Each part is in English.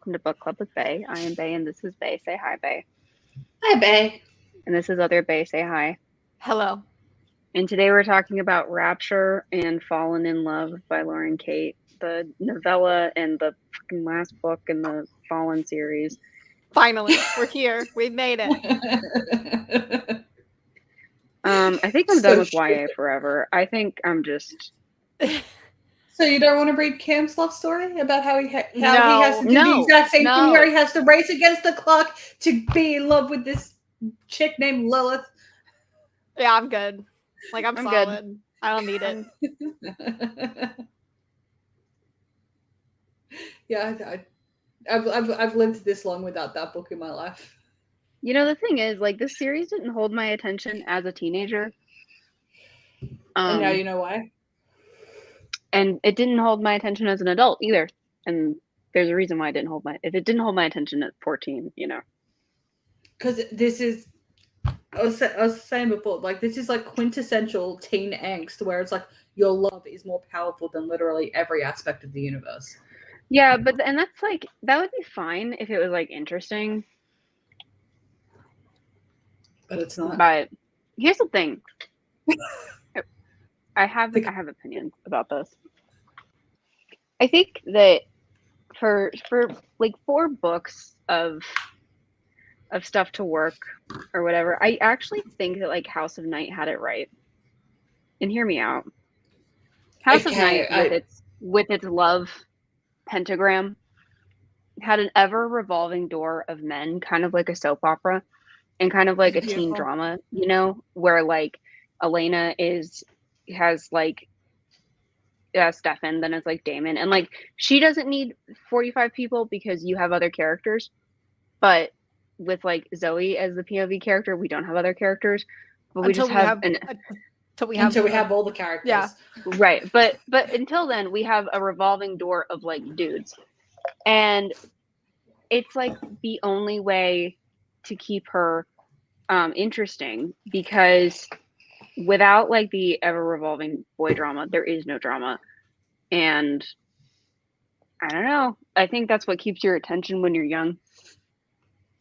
welcome to Book Club with Bay. I am Bay, and this is Bay. Say hi, Bay. Hi, Bay. And this is other Bay. Say hi. Hello. And today we're talking about Rapture and Fallen in Love by Lauren Kate, the novella and the fucking last book in the Fallen series. Finally, we're here. We made it. I think I'm done with YA forever. I think I'm just... So you don't want to read Cam's love story about how he has to do the exact same thing where he has to race against the clock to be in love with this chick named Lilith? Yeah, I'm good. Like I'm solid. Good. I don't need it. Yeah, I've lived this long without that book in my life. You know, the thing is, like, this series didn't hold my attention as a teenager. And now you know why. And it didn't hold my attention as an adult either. And there's a reason why if it didn't hold my attention at 14, you know. Because this is, I was saying before, like, this is like quintessential teen angst, where it's like your love is more powerful than literally every aspect of the universe. Yeah, and that's like, that would be fine if it was like interesting. But it's not. But here's the thing. I have opinions about this. I think that for like 4 books of stuff to work or whatever, I actually think that like House of Night had it right. And hear me out. House of Night with its love pentagram had an ever revolving door of men, kind of like a soap opera and kind of like a teen drama, you know, where like Elena has like Stefan, then it's like Damon, and like she doesn't need 45 people because you have other characters, but with like Zoe as the POV character, we don't have other characters, but until we have all the characters. Yeah, right. But until then, we have a revolving door of like dudes, and it's like the only way to keep her interesting, because without like the ever revolving boy drama, there is no drama. And I don't know. I think that's what keeps your attention when you're young.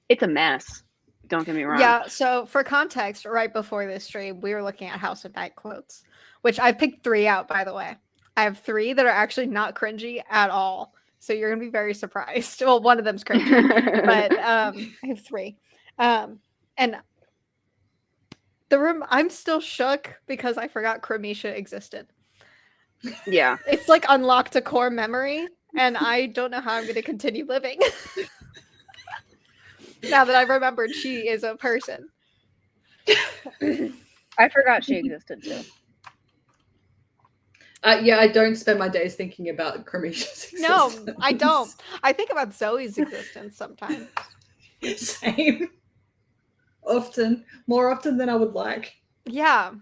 It's a mess. Don't get me wrong. Yeah. So for context, right before this stream, we were looking at House of Night quotes, which I picked 3 out, by the way. I have 3 that are actually not cringy at all. So you're going to be very surprised. Well, one of them's cringy, but I have 3. And the room, I'm still shook because I forgot Cramisha existed. Yeah. It's like unlocked a core memory, and I don't know how I'm going to continue living. Now that I've remembered she is a person. I forgot she existed too. Yeah, I don't spend my days thinking about Cramisha's existence. No, I don't. I think about Zoe's existence sometimes. Same. More often than I would like. Yeah.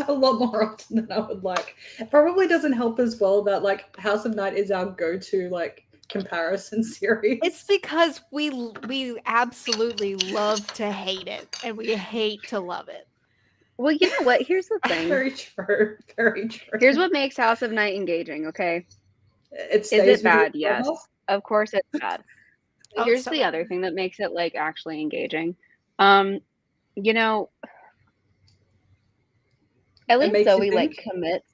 A lot more often than I would like. It probably doesn't help as well that like House of Night is our go-to like comparison series. It's because we absolutely love to hate it and we hate to love it. Well, you know what? Here's the thing. Very true. Very true. Here's what makes House of Night engaging, okay? Is it bad? Yes. Of course it's bad. Here's the other thing that makes it like actually engaging. You know, at least Zoe like commits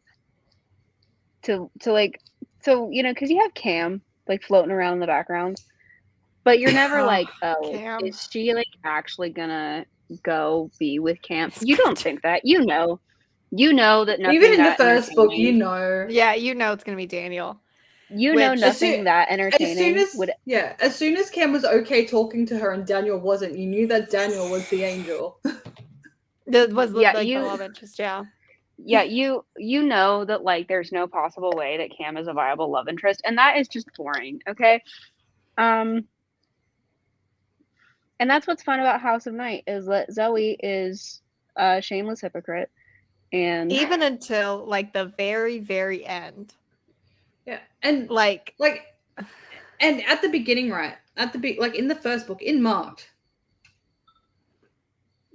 to like, so, you know, because you have Cam like floating around in the background, but you're never like, oh, Cam. Is she like actually gonna go be with Cam? You don't think that. You know that nothing. Even in the first book, you know. Yeah, you know it's gonna be Daniel. You know nothing that entertaining as soon as Cam was okay talking to her and Daniel wasn't, you knew that Daniel was the angel. That was the love interest, yeah. Yeah, you know that like there's no possible way that Cam is a viable love interest, and that is just boring, okay? And that's what's fun about House of Night, is that Zoe is a shameless hypocrite, and even until like the very, very end. Yeah, and like, and at the beginning, right? Like in the first book, in Marked,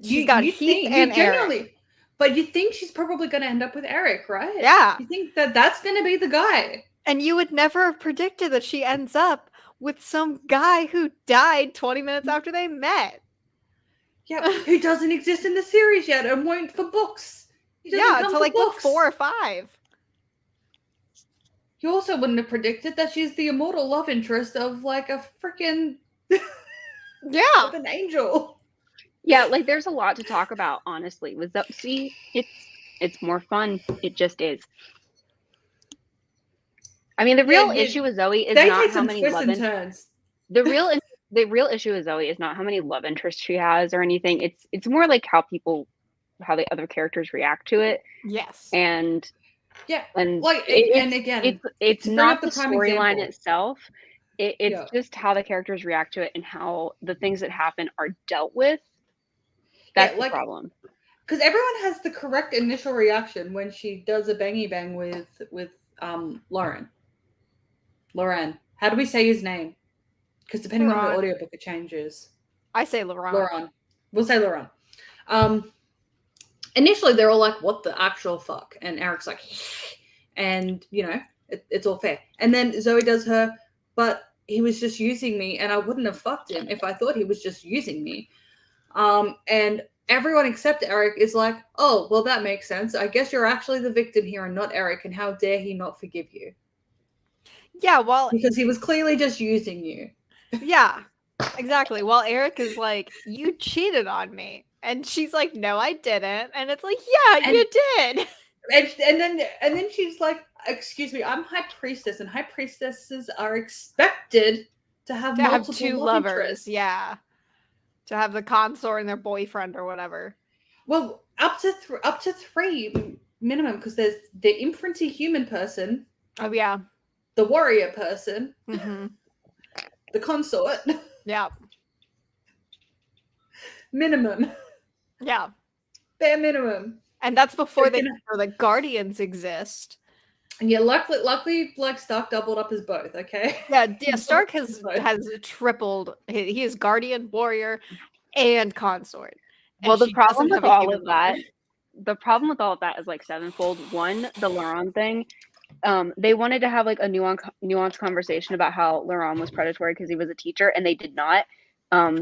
she's got Heath and Eric. But you think she's probably going to end up with Eric, right? Yeah. You think that that's going to be the guy. And you would never have predicted that she ends up with some guy who died 20 minutes after they met. Yeah, who doesn't exist in the series yet and won't for books. He doesn't come until for like book books. 4 or 5. You also wouldn't have predicted that she's the immortal love interest of like a freaking Yeah. of an angel. Yeah, like there's a lot to talk about, honestly. With see, it's more fun. It just is. I mean, the real issue with Zoe is they not take how some many twists love and turns. the real issue with Zoe is not how many love interests she has or anything. It's more like how the other characters react to it. Yes. And Yeah, and like it's, and again, it's to bring not up the the prime storyline example. itself. It's just how the characters react to it and how the things that happen are dealt with. That's the problem. Because everyone has the correct initial reaction when she does a bangy bang with Lauren. How do we say his name? Because depending on the Laurent. audiobook, it changes. I say Laurent. Laurent. We'll say Laurent. Initially, they're all like, what the actual fuck? And Eric's like, and, you know, it's all fair. And then Zoe does her, but he was just using me, and I wouldn't have fucked him if I thought he was just using me. And everyone except Eric is like, oh, well, that makes sense. I guess you're actually the victim here and not Eric, and how dare he not forgive you? Yeah, well, because he was clearly just using you. Yeah, exactly. Well, Eric is like, you cheated on me. And she's like, no, I didn't. And it's like, yeah, you did. And then she's like, excuse me, I'm high priestess, and high priestesses are expected to have multiple two lovers. Interests. Yeah. To have the consort and their boyfriend or whatever. Well, up to 3 minimum, because there's the imprinty human person. Oh, yeah. The warrior person. Mm-hmm. The consort. Yeah. Minimum. Yeah. Bare minimum. And that's before the Guardians exist. And yeah, luckily, like Stark doubled up as both. Okay. Yeah. Stark has tripled. He is Guardian, Warrior, and Consort. And well, the problem with all of that is like sevenfold. One, the Laurent thing. They wanted to have like a nuanced conversation about how Laurent was predatory because he was a teacher, and they did not.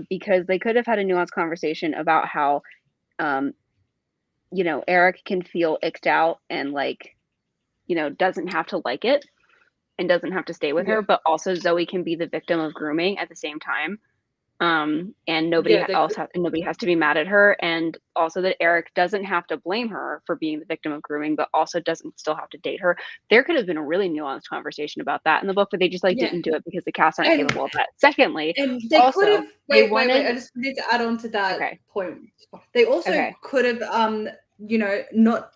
Because they could have had a nuanced conversation about how, Eric can feel icked out and like, doesn't have to like it and doesn't have to stay with her, but also Zoe can be the victim of grooming at the same time. And nobody has to be mad at her, and also that Eric doesn't have to blame her for being the victim of grooming, but also doesn't still have to date her. There could have been a really nuanced conversation about that in the book, but they just didn't do it because the cast aren't capable of that. Secondly, and they also could have wait, I just need to add on to that point. They also could have not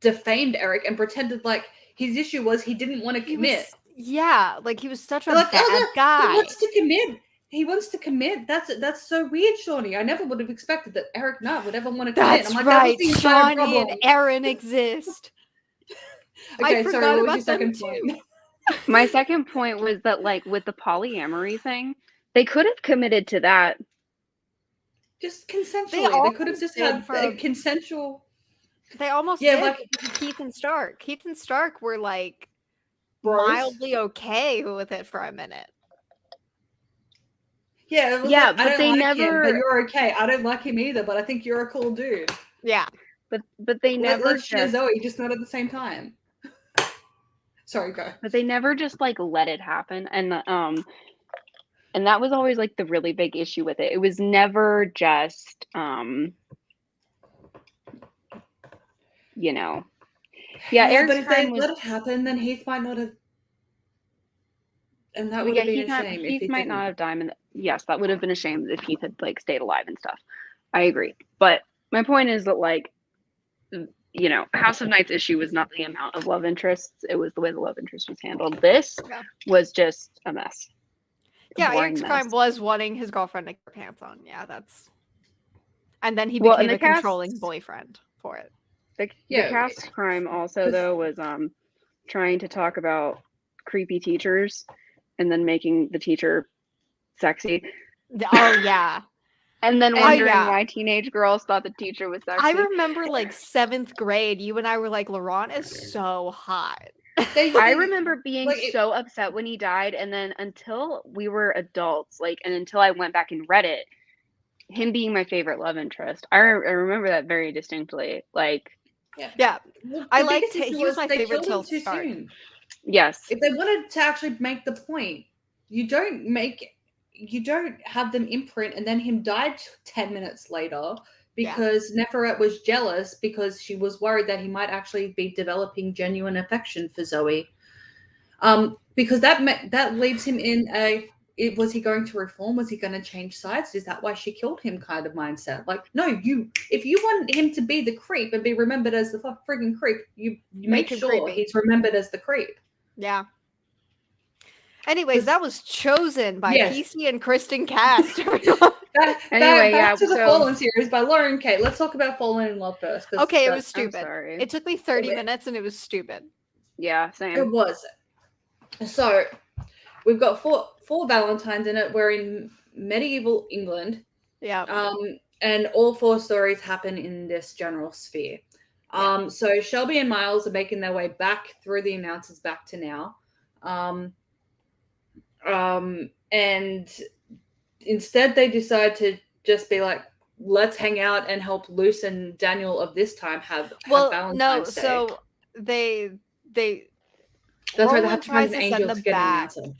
defamed Eric and pretended like his issue was he didn't want to commit. Like he was such a bad guy. He wants to commit. He wants to commit. That's so weird, Shawnee. I never would have expected that Eric Nutt would ever want to commit. That's right. Shawnee and Aaron exist. Okay, sorry. What was your second point? My second point was that, like, with the polyamory thing, they could have committed to that. Just consensually. They could have just had a consensual. They almost did. Like Keith and Stark. Keith and Stark were like mildly okay with it for a minute. Yeah, but they never. Him, but you're okay. I don't like him either, but I think you're a cool dude. Yeah, but they never. Let's share Zoe, just not at the same time. Sorry, go. But they never just like let it happen, and that was always like the really big issue with it. It was never just Yeah, but if they let it happen, then Heath might not have. And that would have been a shame. Heath might not have died. Yes, that would have been a shame if Heath had like stayed alive and stuff. I agree. But my point is that like, House of Night's issue was not the amount of love interests. It was the way the love interest was handled. This was just a mess. Yeah, Eric's crime was wanting his girlfriend to get her pants on. Yeah, that's. And then he became a controlling boyfriend for it. The cast crime also though was trying to talk about creepy teachers and then making the teacher sexy. Oh yeah. And then wondering why teenage girls thought the teacher was sexy. I remember like 7th grade, you and I were like, Laurent is so hot. I remember being like, so upset when he died, and then until we were adults, like, and until I went back and read it, him being my favorite love interest. I remember that very distinctly. Like, Yeah. Well, I the liked biggest issue he was my they favorite killed him till too Stark. soon. yes, If they wanted to actually make the point, you don't have them imprint and then him died 10 minutes later because Neferet was jealous because she was worried that he might actually be developing genuine affection for Zoe. Because that leaves him in was he going to reform? Was he going to change sides? Is that why she killed him kind of mindset? Like, no, if you want him to be the creep and be remembered as the friggin' creep, you make him sure creepy. he's remembered as the creep. Yeah. Anyways, that was chosen by Yes. PC and Kristen Cast. Back to the Fallen series by Lauren Kate. Let's talk about Fallen in Love first. Okay, it was stupid. I'm sorry. It took me 30 minutes and it was stupid. Yeah, same. It was. So we've got four Valentines in it. We're in medieval England. Yeah. And all four stories happen in this general sphere. So Shelby and Miles are making their way back through the announcers back to now. And instead they decide to just be like, let's hang out and help Luce and Daniel of this time have Valentine's Day. So they that's why they Roland have to find an angel to get an announcer.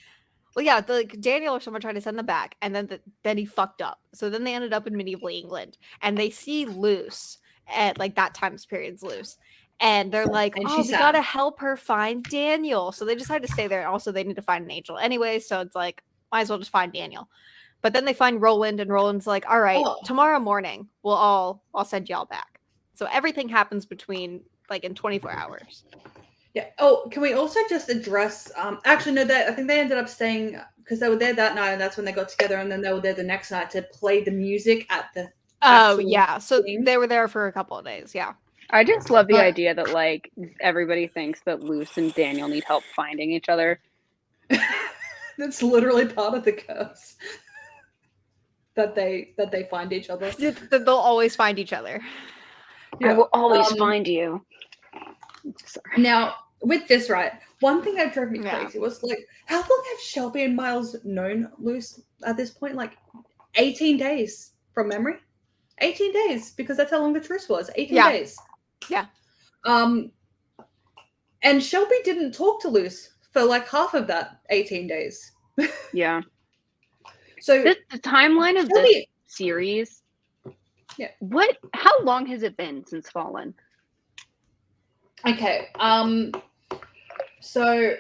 Well, yeah, Daniel or someone tried to send them back, and then he fucked up. So then they ended up in medieval England, and they see Luce at like that time's period's Luce, and they're like, and "Oh, we gotta help her find Daniel." So they decide to stay there, and also they need to find an angel anyway. So it's like, might as well just find Daniel. But then they find Roland, and Roland's like, "All right, tomorrow morning I'll send y'all back." So everything happens between like in 24 hours. Yeah. Oh, can we also just address? Actually, no. I think they ended up staying because they were there that night, and that's when they got together. And then they were there the next night to play the music at the. Oh yeah, so they were there for a couple of days. Yeah. I just love the idea that like everybody thinks that Luce and Daniel need help finding each other. That's literally part of the curse. that they find each other. They'll always find each other. Yeah. I will always find you. Sorry. Now, with this, right, one thing that drove me crazy was like, how long have Shelby and Miles known Luce at this point? Like 18 days from memory? 18 days, because that's how long the truce was. 18 days. Yeah. And Shelby didn't talk to Luce for like half of that 18 days. Yeah. So the timeline of this series. Yeah. How long has it been since Fallen? Okay. So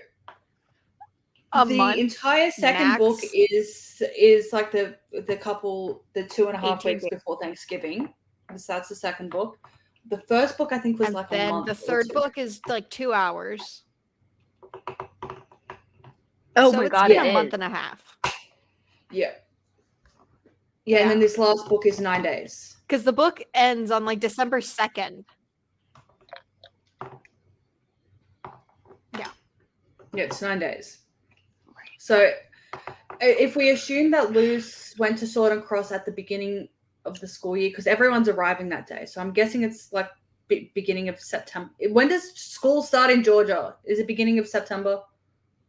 the entire second book is like the couple, the 2.5 weeks before Thanksgiving. So that's the second book. The first book I think was like a month. The third book is like 2 hours. Oh so my it's god, been a month and a half. Yeah. Yeah, and then this last book is 9 days. Because the book ends on like December 2nd. Yeah, it's 9 days. So if we assume that Luce went to Sword and Cross at the beginning of the school year, because everyone's arriving that day, so I'm guessing it's like beginning of September. When does school start in Georgia? Is it beginning of September?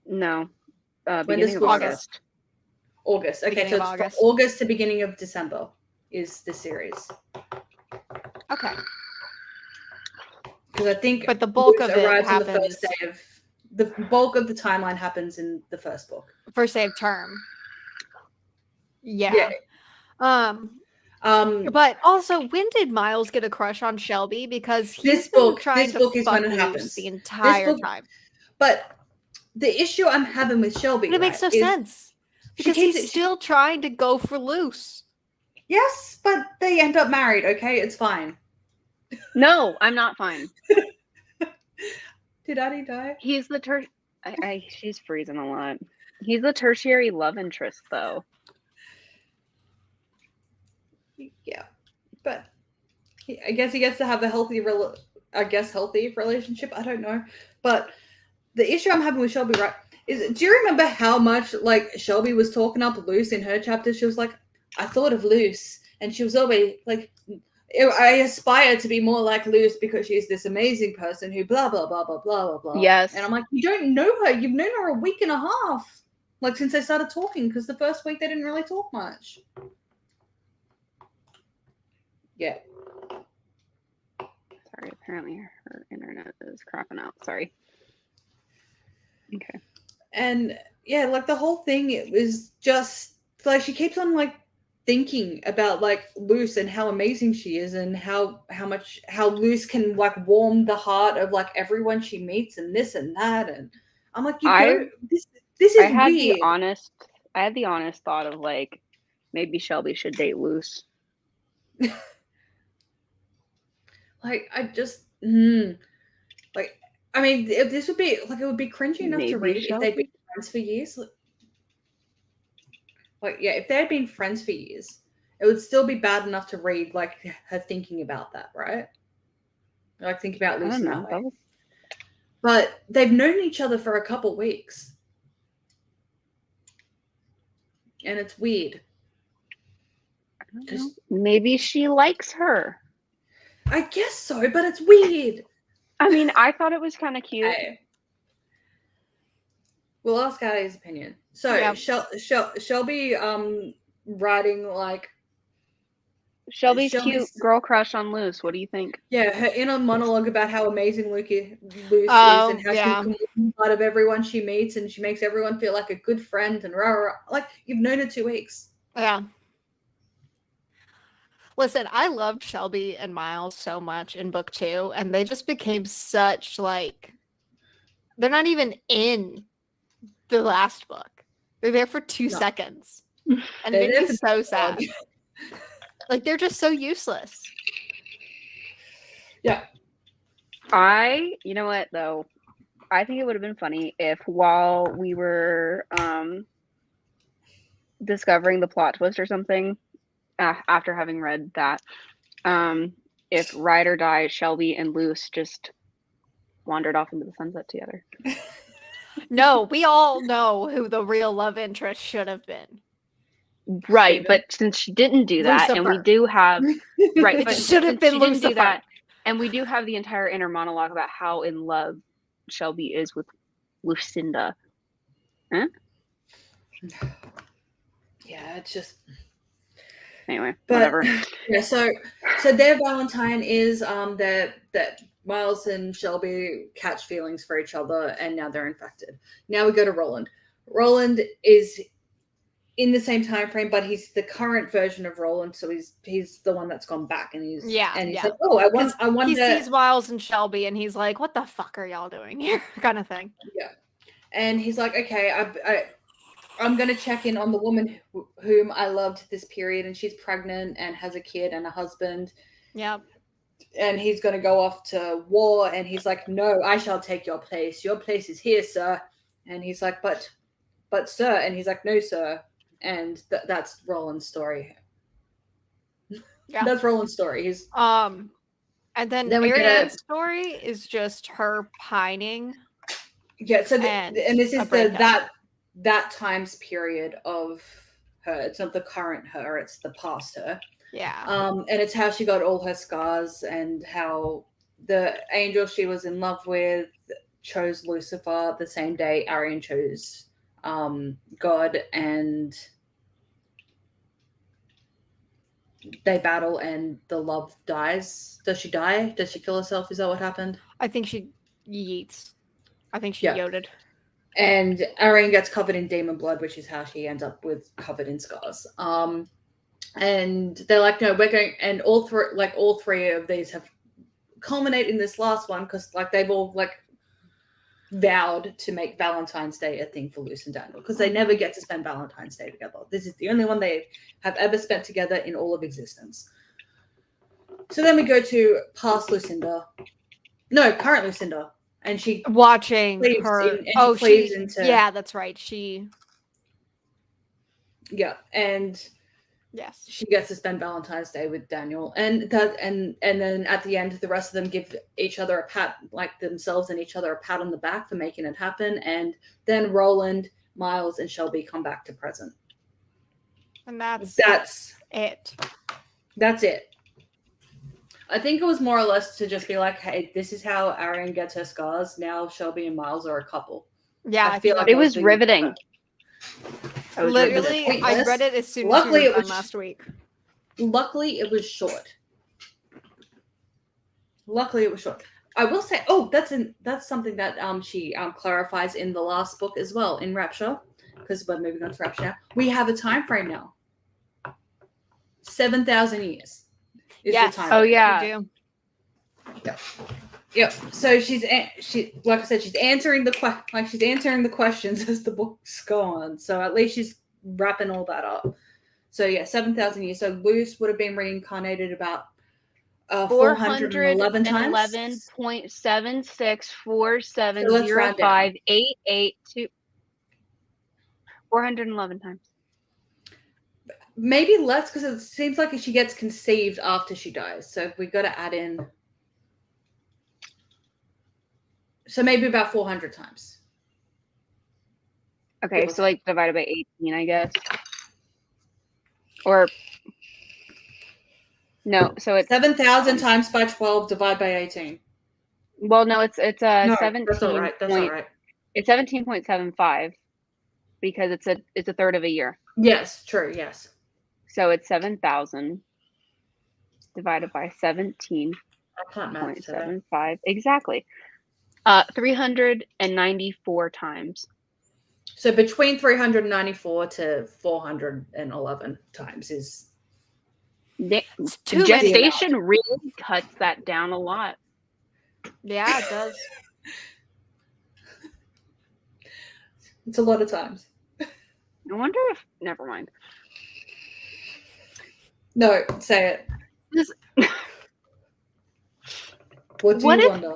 No. Beginning of August. August. Okay, so it's from August to beginning of December is the series. Okay. Because I think but the bulk of it happens on the first day of the bulk of the timeline happens in the first book. First day of term. Yeah. But also, when did Miles get a crush on Shelby? Because he's been trying to fuck Luce the entire time. But the issue I'm having with Shelby, it makes no sense because he's still trying to go for Luce. Yes, but they end up married. Okay, it's fine. No, I'm not fine. Did Addie die? He's the she's freezing a lot. He's the tertiary love interest, though. Yeah, but I guess he gets to have a healthy relationship. I don't know, but the issue I'm having with Shelby, right, is do you remember how much like Shelby was talking up Luce in her chapter? She was like, "I thought of Luce," and she was always like, I aspire to be more like Luce because she's this amazing person who blah blah blah blah blah blah blah. Yes. And I'm like, you don't know her. You've known her a week and a half, like since they started talking. Because the first week they didn't really talk much. Yeah. Sorry, apparently her internet is crapping out. Sorry. Okay. And yeah, like the whole thing, it was just like she keeps on like thinking about like Luce and how amazing she is and how Luce can like warm the heart of like everyone she meets and this and that. And I'm like, this is I had weird. I had the honest thought of like maybe Shelby should date Luce. Like I just like I mean this would be like it would be cringy enough to Maybe read if they'd been friends for years. Like yeah, if they had been friends for years, it would still be bad enough to read like her thinking about that, right? Like think about Luce in that way. But they've known each other for a couple weeks. And it's weird. Maybe she likes her. I guess so, but it's weird. I mean, I thought it was kind of cute. Okay. We'll ask Addie's opinion. So Yeah. Shelby writing like Shelby's cute girl crush on Luce. What do you think? Yeah, her inner monologue about how amazing Luce is and how she can be part of everyone she meets and she makes everyone feel like a good friend and rah, rah, rah. Like you've known her 2 weeks. Yeah. Listen, I loved Shelby and Miles so much in book 2, and they just became such like they're not even in the last book. They're there for 2 seconds. And it made me so sad. Like they're just so useless. Yeah. You know what though? I think it would have been funny if while we were discovering the plot twist or something, after having read that, if Ride or Die, Shelby and Luce just wandered off into the sunset together. No, we all know who the real love interest should have been. Right, Steven. But since she didn't do that, Lucifer. and we do have right, but should have been Lucifer. Do that, and we do have the entire inner monologue about how in love Shelby is with Lucinda. Huh? Yeah, it's just anyway, whatever. Yeah, so their Valentine is that Miles and Shelby catch feelings for each other, and now they're infected. Now we go to Roland. Roland is in the same time frame, but he's the current version of Roland, so he's the one that's gone back, and he's like, oh, I want. He sees Miles and Shelby, and he's like, what the fuck are y'all doing here, kind of thing. Yeah, and he's like, okay, I'm going to check in on the woman whom I loved this period, and she's pregnant and has a kid and a husband. Yeah. And he's going to go off to war, and he's like, no, I shall take your place. Your place is here, sir. And he's like, but sir. And he's like, no, sir. And that's Roland's story. Yeah. That's Roland's story. He's and then Ariane's story is just her pining. Yeah, so and this is that times period of her. It's not the current her, it's the past her. Yeah. And it's how she got all her scars and how the angel she was in love with chose Lucifer the same day Ariane chose God, and they battle and the love dies. Does she die? Does she kill herself? Is that what happened? I think she yeets. I think she yoted. And Ariane gets covered in demon blood, which is how she ends up with covered in scars. And they're like, no, we're going, and all three of these have culminated in this last one because like they've all like vowed to make Valentine's Day a thing for Luce and Daniel because they never get to spend Valentine's Day together. This is the only one they have ever spent together in all of existence. So then we go to past Lucinda. No, current Lucinda. And she watching her. Yeah, that's right. And yes, she gets to spend Valentine's Day with Daniel, and then at the end, the rest of them give each other a pat, like themselves and each other a pat on the back for making it happen. And then Roland, Miles, and Shelby come back to present. And that's it. That's it. I think it was more or less to just be like, hey, this is how Arian gets her scars. Now Shelby and Miles are a couple. Yeah, I feel like it was riveting. It was literally, riveting. I read it as soon Luckily, as we it were was done last week. Luckily, it was short. I will say, that's something that she clarifies in the last book as well in Rapture, because we're moving on to Rapture now. We have a time frame now. 7,000 years is Yes. the time. Oh frame. yeah. We do. Yep. So she like I said, she's answering the questions as the books go on. So at least she's wrapping all that up. So yeah, 7,000 years. So Luce would have been reincarnated about 411 times. 411.7647058882. 411 times. Maybe less, because it seems like she gets conceived after she dies. So we got to add in. So maybe about 400 times. Okay, so like divided by 18, I guess. Or no, so it's 7,000 times by 12 divided by 18. well, no, it's No, 17. that's all right. That's all right. It's 17.75 because it's a third of a year. Yes, true. Yes. So it's 7,000 divided by 17.75. I can't math today. Exactly. 394 times. So between 394 to 411 times is It's too many. gestation really cuts that down a lot. Yeah, it does. it's a lot of times. I wonder if never mind. No, say it. This- What do you wonder?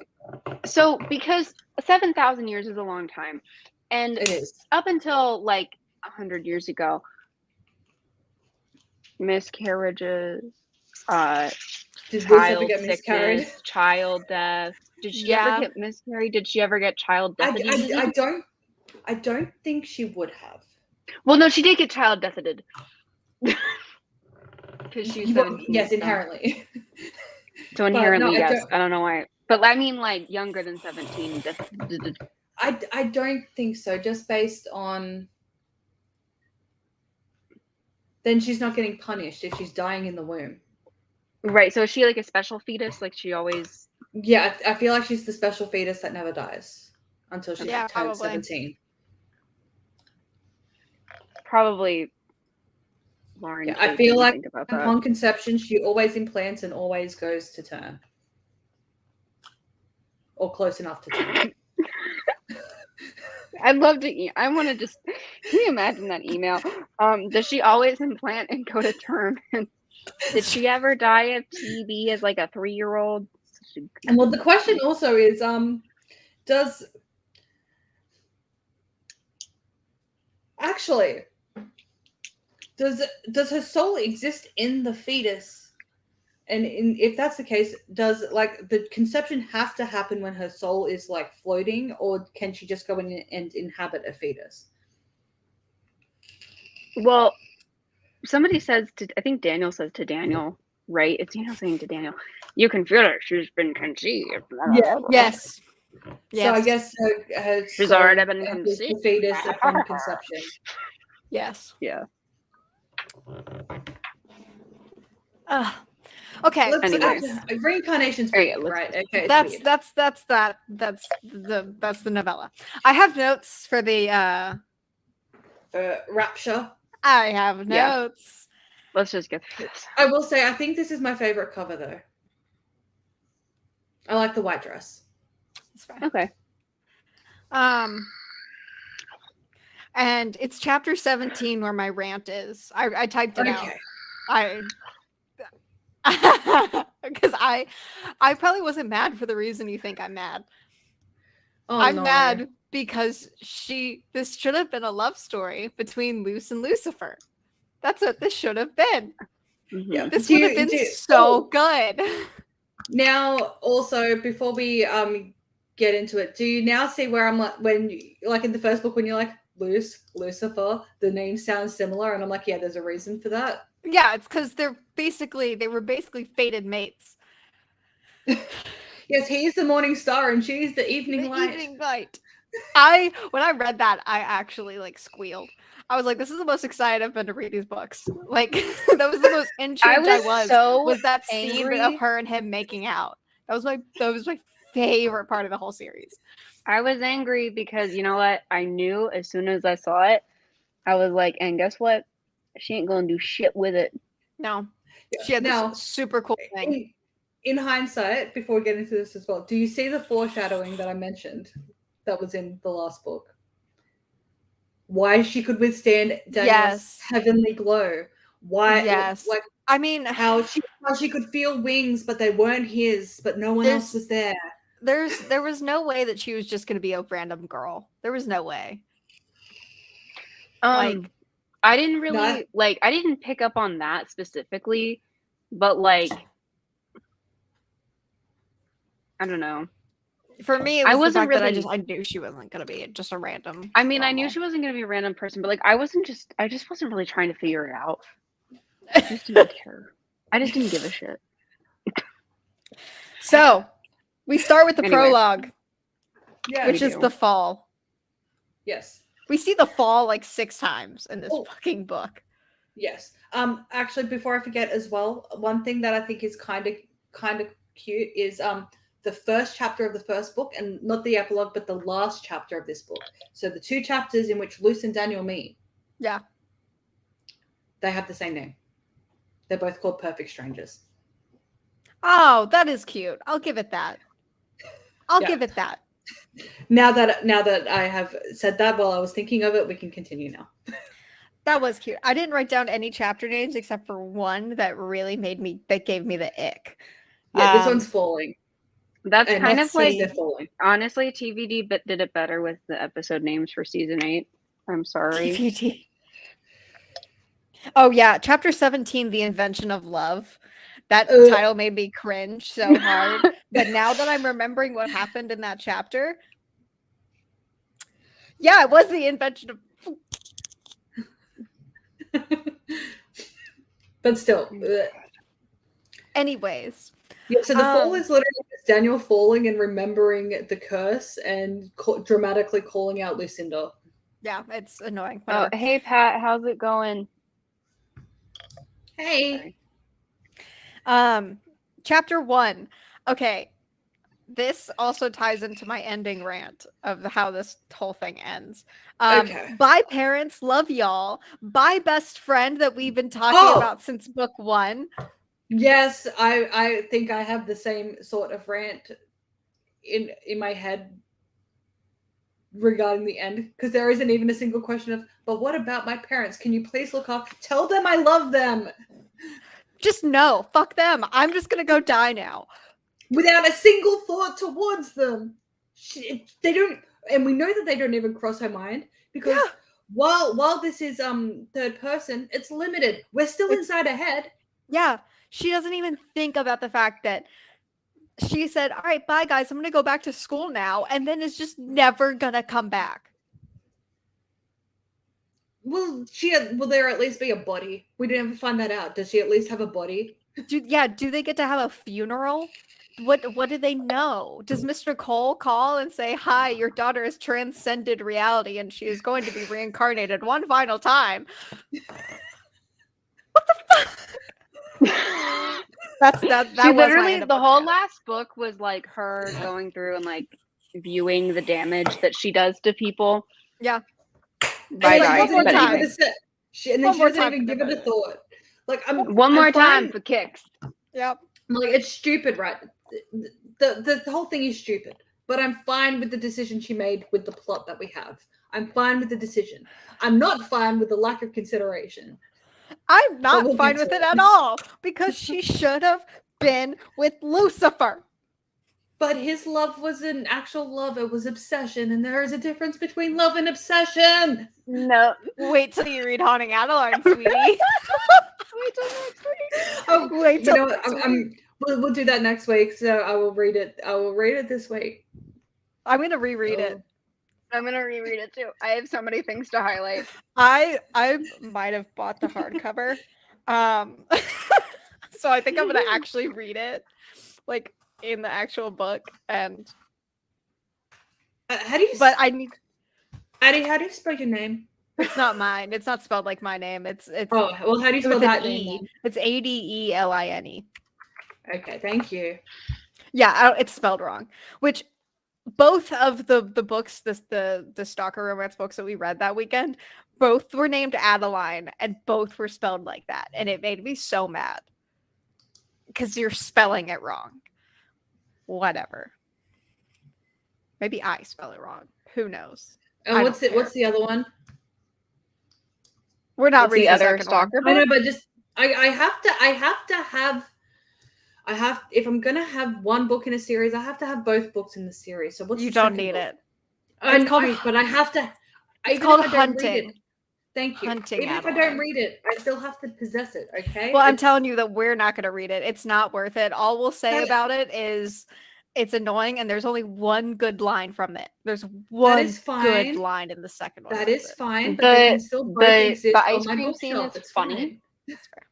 So because 7,000 years is a long time, and It is. up until like 100 years ago, miscarriages, Did Luce ever child get miscarried? sickness, child death. Did she Yeah. ever get miscarried? Did she ever get child death? I don't think she would have. Well, no, she did get child deathed. Because she was 17. Yes, so- inherently. So inherently, no, yes. I don't know why. But I mean, like, younger than 17. I don't think so, just based on... Then she's not getting punished if she's dying in the womb. Right, so is she like a special fetus? Like she always... Yeah, I feel like she's the special fetus that never dies until she turns probably. 17. Probably Lauren. Yeah, I Kate feel didn't like think about that. upon conception, she always implants and always goes to term. Or close enough to term. I'd love to. I want to just. Can you imagine that email? Does she always implant and go to term? Did she ever die of TB as like a 3-year-old? And well, the question also is, does her soul exist in the fetus? And if that's the case, does like the conception have to happen when her soul is like floating, or can she just go in and inhabit a fetus? Well, somebody says to, I think Daniel says to Daniel, right? It's Daniel saying to Daniel, "You can feel her. She's been conceived." Yeah. Yes. So I guess her She's soul already been enters the conceived. fetus upon conception. Yes. Yeah. Okay. Anyway. Reincarnation's Oh, yeah, weird, right? Okay. That's weird. that's the novella. I have notes for the For Rapture. I have Yeah. notes. Let's just get through this. I will say, I think this is my favorite cover, though. I like the white dress. It's fine. Okay. And it's chapter 17 where my rant is. I typed it out. Because I probably wasn't mad for the reason you think I'm mad. Oh, I'm no. mad because this should have been a love story between Luce and Lucifer. That's what this should have been. Mhm. Yeah. This would have been so good. Now, also, before we get into it, do you now see where I'm like, when, like in the first book, when you're like, Lucifer, the name sounds similar, and I'm like, yeah, there's a reason for that. Yeah, it's because they were basically fated mates. Yes, he is the morning star and she is the evening The light. evening light. When I read that, I actually like squealed. I was like, this is the most excited I've been to read these books. Like that was the most intrigued I was that scene of her and him making out. That was my favorite part of the whole series. I was angry because you know what? I knew as soon as I saw it, I was like, and guess what? She ain't gonna do shit with it. No. She had this super cool thing. In hindsight, before we get into this as well, do you see the foreshadowing that I mentioned that was in the last book? Why she could withstand Daniel's heavenly glow. Why? Yes. Like, I mean, how she could feel wings, but they weren't his, but no one else was there. There was no way that she was just going to be a random girl. There was no way. Like, I didn't really I didn't pick up on that specifically, but like, I don't know. For me, it was the fact that I knew she wasn't going to be just a random. I mean, I knew she wasn't going to be a random person, but like, I just wasn't really trying to figure it out. I just didn't care. I just didn't give a shit. So, we start with the prologue, which is the fall. Yes. We see the fall like 6 times in this fucking book. Yes. Actually, before I forget as well, one thing that I think is kind of cute is the first chapter of the first book, and not the epilogue, but the last chapter of this book. So the 2 chapters in which Luce and Daniel meet. Yeah. They have the same name. They're both called Perfect Strangers. Oh, that is cute. I'll give it that. I'll give it that. Now that I have said that while I was thinking of it, we can continue now. That was cute. I didn't write down any chapter names except for one that really gave me the ick. Yeah, this one's Falling. That's kind of like, honestly, TVD did it better with the episode names for season 8. I'm sorry. TVD. Oh yeah, chapter 17, The Invention of Love. That title made me cringe so hard. But now that I'm remembering what happened in that chapter, yeah, it was the invention of. But still. Anyways. Yeah, so the fall is literally Daniel falling and remembering the curse and dramatically calling out Lucinda. Yeah, it's annoying. Whatever. Oh, hey Pat, how's it going? Hey. Chapter 1. Okay. This also ties into my ending rant of how this whole thing ends. Bye parents, love y'all. Bye best friend that we've been talking about since book 1. Yes, I think I have the same sort of rant in my head regarding the end, because there isn't even a single question of, but what about my parents? Can you please look up? Tell them I love them. Just no, fuck them. I'm just gonna go die now. Without a single thought towards them. They don't, and we know that they don't even cross her mind, because while this is third person, it's limited. We're still inside her head. Yeah. She doesn't even think about the fact that she said, all right, bye guys, I'm going to go back to school now. And then is just never going to come back. Will there at least be a body? We didn't ever find that out. Does she at least have a body? Do they get to have a funeral? What do they know? Does Mr. Cole call and say, hi, your daughter has transcended reality and she is going to be reincarnated one final time? What the fuck? That she literally the whole last book was like her going through and like viewing the damage that she does to people. Yeah. By guys, one more time. And then she doesn't even give it a thought. Like one more time for kicks. Yep. Like, it's stupid, right? The whole thing is stupid. But I'm fine with the decision she made with the plot that we have. I'm fine with the decision. I'm not fine with the lack of consideration. I'm not fine with it at all, because she should have been with Lucifer. But his love wasn't actual love, it was obsession, and there is a difference between love and obsession. No. Wait till you read Haunting Adeline, sweetie. Wait till next week. Oh, wait till we'll do that next week, so I will read it. I will read it this week. I'm going to reread it. I'm gonna reread it too. I have so many things to highlight. I might have bought the hardcover, so I think I'm gonna actually read it. Like, in the actual book, and How do you? but I need. Addie, how do you spell your name? It's not mine. It's not spelled like my name. It's Oh, well, how do you spell with that an name? E. Then? It's Adeline. Okay, thank you. Yeah, it's spelled wrong. Which both of the books, the stalker romance books that we read that weekend, both were named Adeline, and both were spelled like that, and it made me so mad because you're spelling it wrong. Whatever. Maybe I spell it wrong. Who knows? And what's the other one? We're not What's the reading other second one. stalker I know, book? but just I have if I'm gonna have one book in a series, I have to have both books in the series. So what's You the don't second need book? it. I It's called- know, but I have to. It's even called if I don't read Hunting. it, thank you. Hunting Even if I Adeline. don't read it, I still have to possess it. Okay. Well, I'm telling you that we're not going to read it. It's not worth it. All we'll say That- about it is it's annoying, and there's only one good line from it. There's one is good fine. ant in the second one. That That's is it. fine, but they can still both exist the on ice my cream scene bookshelf. is It's funny. fine. That's fair.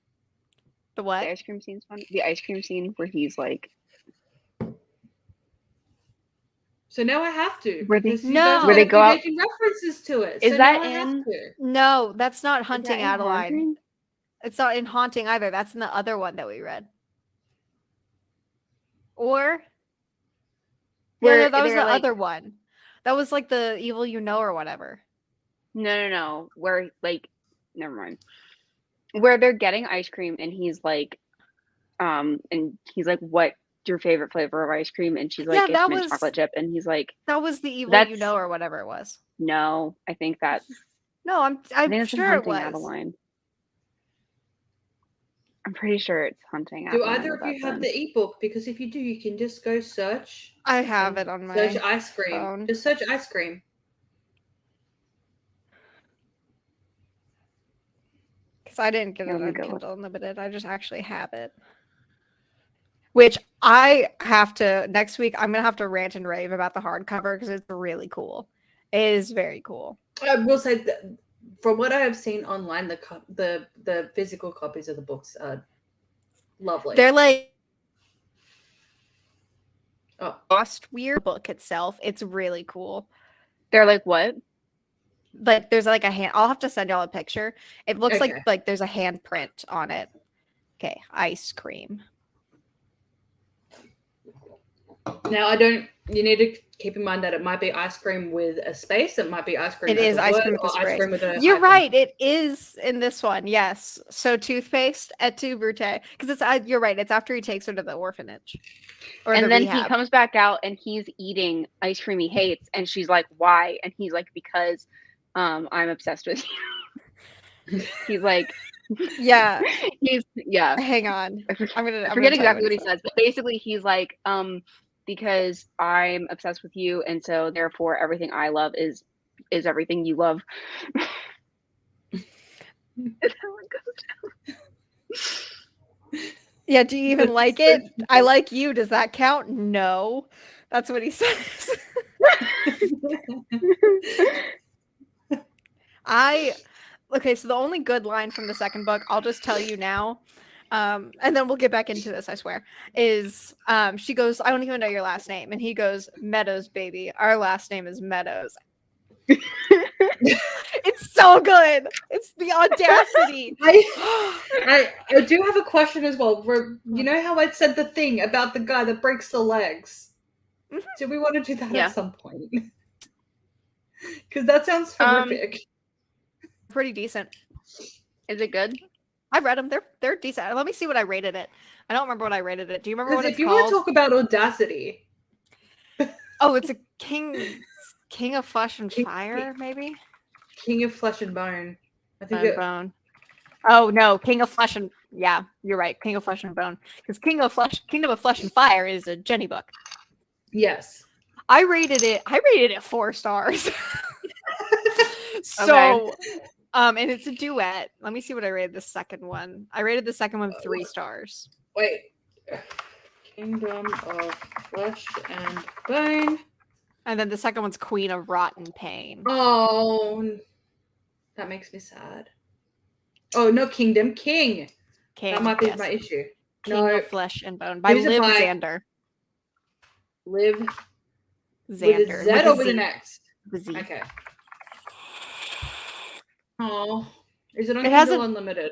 The what? The ice cream scene's funny. The ice cream scene where he's like, So now I have to. Where they- because you No. guys are Where they gonna go be out- making references to it. Is so that now I have in- to. No, that's not is that Hunting in Adeline. Haunting? It's not in Haunting either. That's in the other one that we read. Or Where no, that was they're the like- other one. That was like the Evil You Know or whatever. No. Where like, never mind. Where they're getting ice cream and he's like, what's your favorite flavor of ice cream? And she's like, Yeah, it's that mint was- chocolate chip. And he's like, That was the Evil You That's- Know or whatever it was. no, I think that's No, I'm I think it's in sure it Hunting was. Adeline. I'm pretty sure it's Hunting Do Adeline. either of that you that's have in. the ebook? Because if you do, you can just go search. I have and it on my search ice cream. phone. Just search ice cream. Because I didn't get Here, it let me on go look. Kindle Unlimited. I just actually have it. Which I have to next week. I'm gonna have to rant and rave about the hardcover because it's really cool. It is very cool. I will say that from what I have seen online, the physical copies of the books are lovely. They're like Oh. lost weird book itself. It's really cool. They're like, what? Like there's like a hand. I'll have to send y'all a picture. It looks Okay. like there's a handprint on it. Okay, ice cream. Now I don't. You need to keep in mind that it might be ice cream with a space. It might be ice cream. It as is a ice word, cream with a or ice space. cream with a You're hyphen. right. It is in this one. Yes. So toothpaste et tu Brute, because it's. You're right. It's after he takes her to the orphanage, or the And then rehab. he comes back out and he's eating ice cream he hates, and she's like, why? And he's like, because I'm obsessed with you. He's like, Yeah. yeah. Hang on. I forget, I'm gonna. I forget exactly what he says, but basically he's like, because I'm obsessed with you, and so therefore everything I love is everything you love. That's how it goes. Yeah. Do you even like it? I like you. Does that count? No. That's what he says. Okay, so the only good line from the second book, I'll just tell you now, and then we'll get back into this, I swear, is she goes, I don't even know your last name. And he goes, Meadows, baby. Our last name is Meadows. It's so good. It's the audacity. I do have a question as well. You know how I said the thing about the guy that breaks the legs? Mhm. Do we want to do that Yeah. at some point? Because that sounds horrific. Pretty decent. Is it good? I've read them. They're decent. Let me see what I rated it. I don't remember what I rated it. Do you remember Because what if it's you want called? to talk about audacity, Oh, it's a King of Flesh and Fire, maybe? King of Flesh and Bone. I think And Bone. Oh no, King of Flesh and yeah, you're right. King of Flesh and Bone. Because Kingdom of Flesh and Fire is a Jenny book. yes. I rated it 4 stars. So and it's a duet. Let me see what I rated the second one. I rated the second one 3 stars. Wait. Kingdom of Flesh and Bone. And then the second one's Queen of Rotten Pain. Oh, that makes me sad. Oh, no, Kingdom. King. King, That might be yes. my issue. King No. of Flesh and Bone by Who's it Liv by? Xander. Live with a Xander. Z with or a with Z. an X? The Z. Okay. Oh, is it on It Kindle hasn't- Unlimited?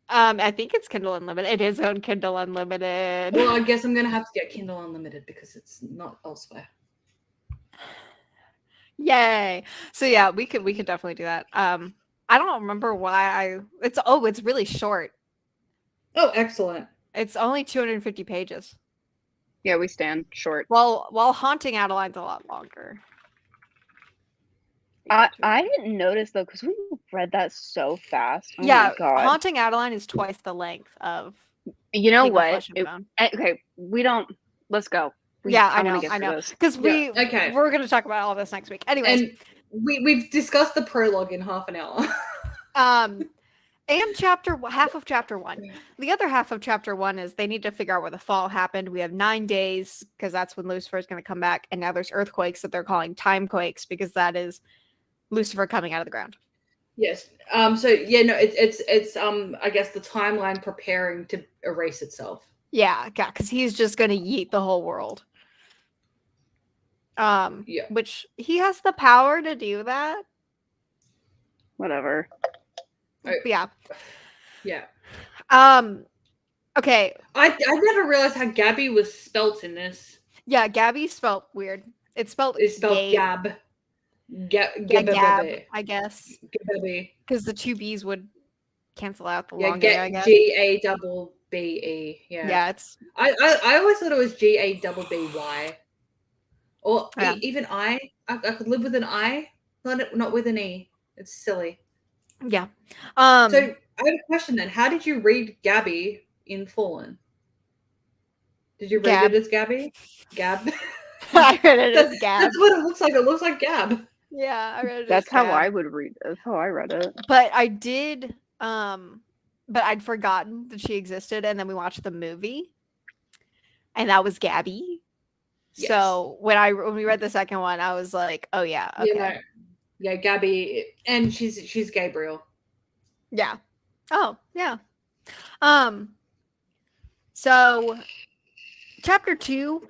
I think it's Kindle Unlimited. It is on Kindle Unlimited. Well, I guess I'm gonna have to get Kindle Unlimited because it's not elsewhere. Yay! So yeah, we could definitely do that. I don't remember why it's really short. Oh, excellent. It's only 250 pages. Yeah, we stand short. While Haunting Adeline's a lot longer. I didn't notice though because we read that so fast. Oh Yeah, my god! Haunting Adeline is twice the length of You know King of what? Flesh and Bone. Okay, we don't. Let's go. Yeah, I wanna know, get I through know. this. Because Yeah, okay. we're gonna talk about all this next week. Anyways, And we've discussed the prologue in half an hour. and half of chapter 1. The other half of chapter 1 is they need to figure out where the fall happened. We have 9 days because that's when Lucifer is going to come back, and now there's earthquakes that they're calling time quakes because that is Lucifer coming out of the ground. Yes. So yeah, no, it's I guess the timeline preparing to erase itself. Yeah, because he's just going to yeet the whole world. Yeah. Which he has the power to do that. Whatever. Yeah. Yeah. Okay. I never realized how Gabby was spelt in this. Yeah, Gabby spelled weird. It's spelled Gab. Gab, I guess. Gabby. Because the 2 B's would cancel out the Yeah, long A, I guess. GABBE. Yeah. Yeah, it's. I always thought it was GABBY. Or Yeah. even I could live with an I, not with an E. It's silly. Yeah. So I have a question then. How did you read Gabby in Fallen? Did you read it as Gabby? Gab? I read it as Gab. That's what it looks like. It looks like Gab. Yeah, I read it That's as how Gab. I would read. That's how I read it. But I did, but I'd forgotten that she existed, and then we watched the movie, and that was Gabby. Yes. So when we read the second one, I was like, oh yeah, okay. Yeah, Gabby, and she's Gabriel. Yeah. Oh, yeah. So chapter 2,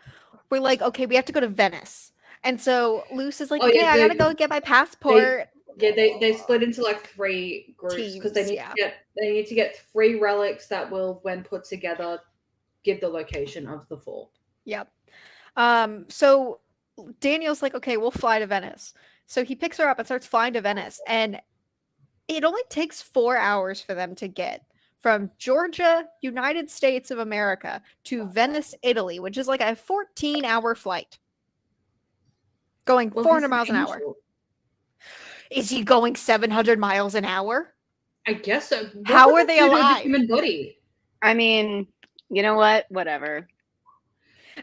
we're like, okay, we have to go to Venice. And so Luce is like, Oh, okay, yeah, I gotta go get my passport. They split into like 3 groups because they need to get 3 relics that will, when put together, give the location of the fall. Yep. So Daniel's like, okay, we'll fly to Venice. So he picks her up and starts flying to Venice, and it only takes 4 hours for them to get from Georgia, United States of America, to Venice, Italy, which is like a 14-hour flight. Going 400 miles an hour. Is he going 700 miles an hour? I guess so. How are they alive? Human body. I mean, you know what? Whatever.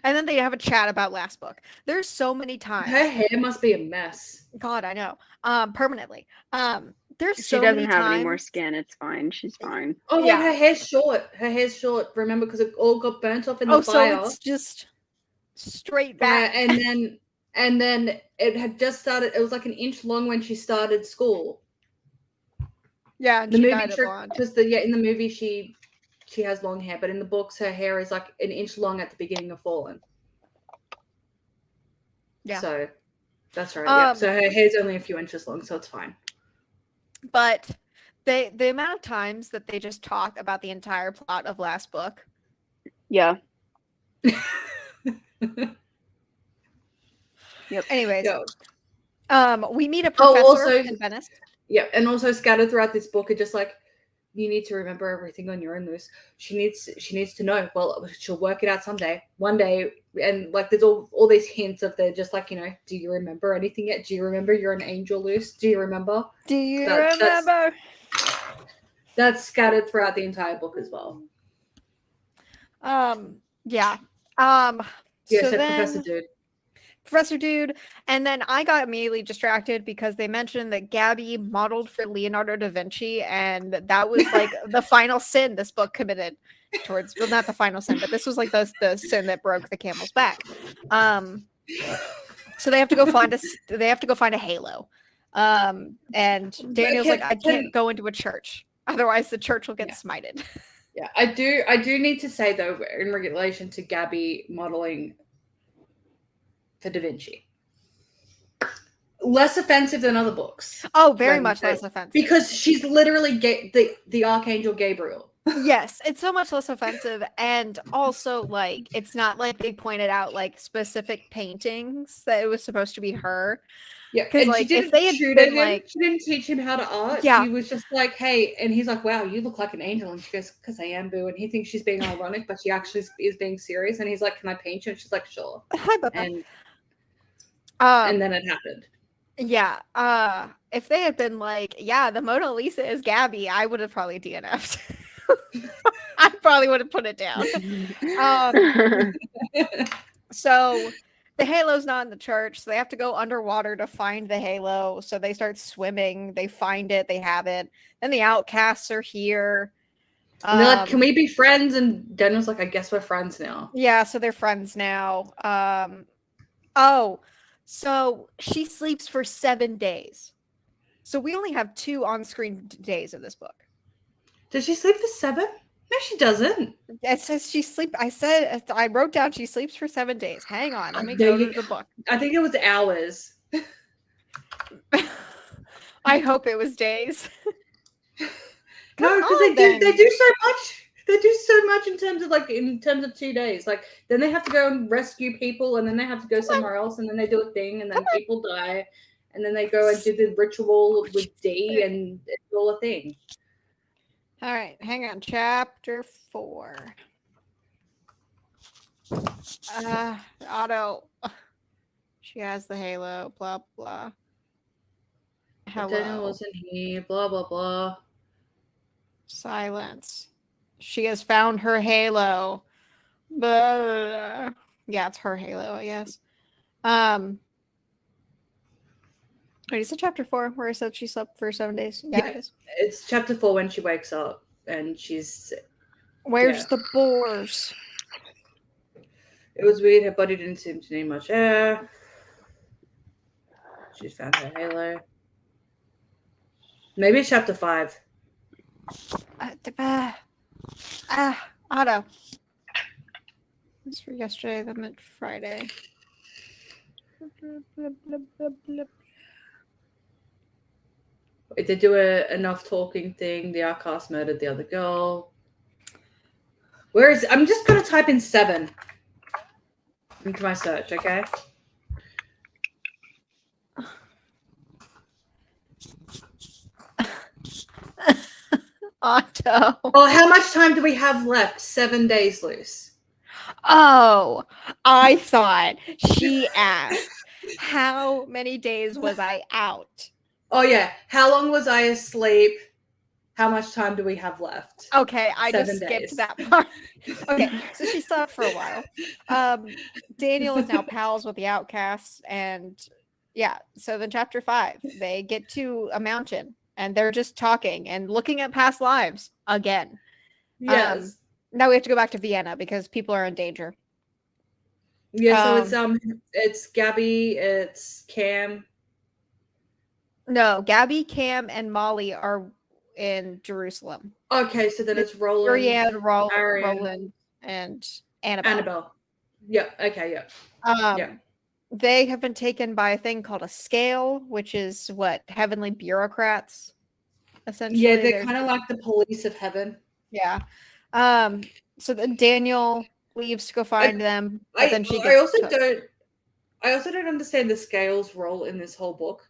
And then they have a chat about last book. There's so many times. Her hair must be a mess. God, I know. Permanently. There's She so doesn't many have times. any more skin. It's fine. She's fine. Oh yeah, her hair's short. Remember, because it all got burnt off in the fire. So it's just straight back. And then it had just started. It was like an inch long when she started school. Yeah, and the she movie dyed it blonde. because in the movie she has long hair, but in the books her hair is like an inch long at the beginning of Fallen. Yeah. So that's right. Yeah. So her hair's only a few inches long, so it's fine. But the amount of times that they just talk about the entire plot of last book. Yeah. Yep. Anyways, yeah. We meet a professor in Venice. Yeah, and also scattered throughout this book are just like, you need to remember everything on your own, Luce. She needs to know. Well, she'll work it out someday, one day, and like there's all these hints of they're just like, do you remember anything yet? Do you remember you're an angel, Luce? Do you remember? Do you remember? That's scattered throughout the entire book as well. Yeah. So Professor Dude, and then I got immediately distracted because they mentioned that Gabby modeled for Leonardo da Vinci, and that was like the final sin this book committed towards. Well, not the final sin, but this was like the sin that broke the camel's back. So they have to go find a halo. And Daniel's like, I can't go into a church, otherwise the church will get smited. Yeah, I do need to say though, in relation to Gabby modeling for Da Vinci. Less offensive than other books. Oh, very much less offensive. Because she's literally the Archangel Gabriel. Yes, it's so much less offensive, and also like it's not like they pointed out like specific paintings that it was supposed to be her. Yeah, because and like she didn't if they had shoot been at him, like, she didn't teach him how to art. Yeah. She was just like, hey, and he's like, wow, you look like an angel. And she goes, because I am, boo. And he thinks she's being ironic, but she actually is being serious. And he's like, can I paint you? And she's like, sure. hi, Papa. And then it happened. Yeah. If they had been like, yeah, the Mona Lisa is Gabby, I would have probably DNF'd. I probably would have put it down. So the halo's not in the church, so they have to go underwater to find the halo. So they start swimming, they find it, they have it. Then the outcasts are here. And they're like, can we be friends? And Daniel's like, I guess we're friends now. Yeah, so they're friends now. Oh, so she sleeps for 7 days. So we only have 2 on-screen days of this book. Does she sleep for 7? No, she doesn't. It says she sleep. I wrote down she sleeps for 7 days. Hang on, let me go to the book. I think it was hours. I hope it was days. No, because they do so much. They do so much in terms of 2 days. Like then they have to go and rescue people, and then they have to go somewhere else, and then they do a thing, and then people die, and then they go and do the ritual with D, and it's all a thing. All right, hang on. Chapter 4. Otto. She has the halo. Blah blah. Hello. Daniel wasn't here. Blah blah blah. Silence. She has found her halo. Blah, blah, blah. Yeah, it's her halo, I guess. Wait, is it chapter 4 where I said she slept for 7 days? Yeah, it is. It's chapter 4 when she wakes up and she's. Where's the boars? It was weird. Her body didn't seem to need much air. She's found her halo. Maybe it's chapter 5. Otto. This for yesterday, that meant Friday. If they do enough talking thing, the outcast murdered the other girl. Where is it? I'm just going to type in 7 into my search, okay? Otto. Oh, how much time do we have left? 7 days, Luce. Oh, I thought she asked, how many days was I out? Oh, yeah. How long was I asleep? How much time do we have left? Okay, I 7 just skipped days. that part. Okay, so she slept for a while. Daniel is now pals with the outcasts, and yeah, so then chapter 5, they get to a mountain, and they're just talking and looking at past lives again. Yes. Now we have to go back to Vienna because people are in danger. Yeah, so it's Gabby, it's Cam. No, Gabby, Cam, and Molly are in Jerusalem. Okay, so then it's Roland, Ariane, Ariane, Roland, and Annabelle. Annabelle. Yeah, okay, yeah. Yeah. They have been taken by a thing called a scale, which is what heavenly bureaucrats, essentially. Yeah, they're kind of like the police of heaven. Yeah. So then Daniel leaves to go find them, but then she gets I also don't understand the scale's role in this whole book.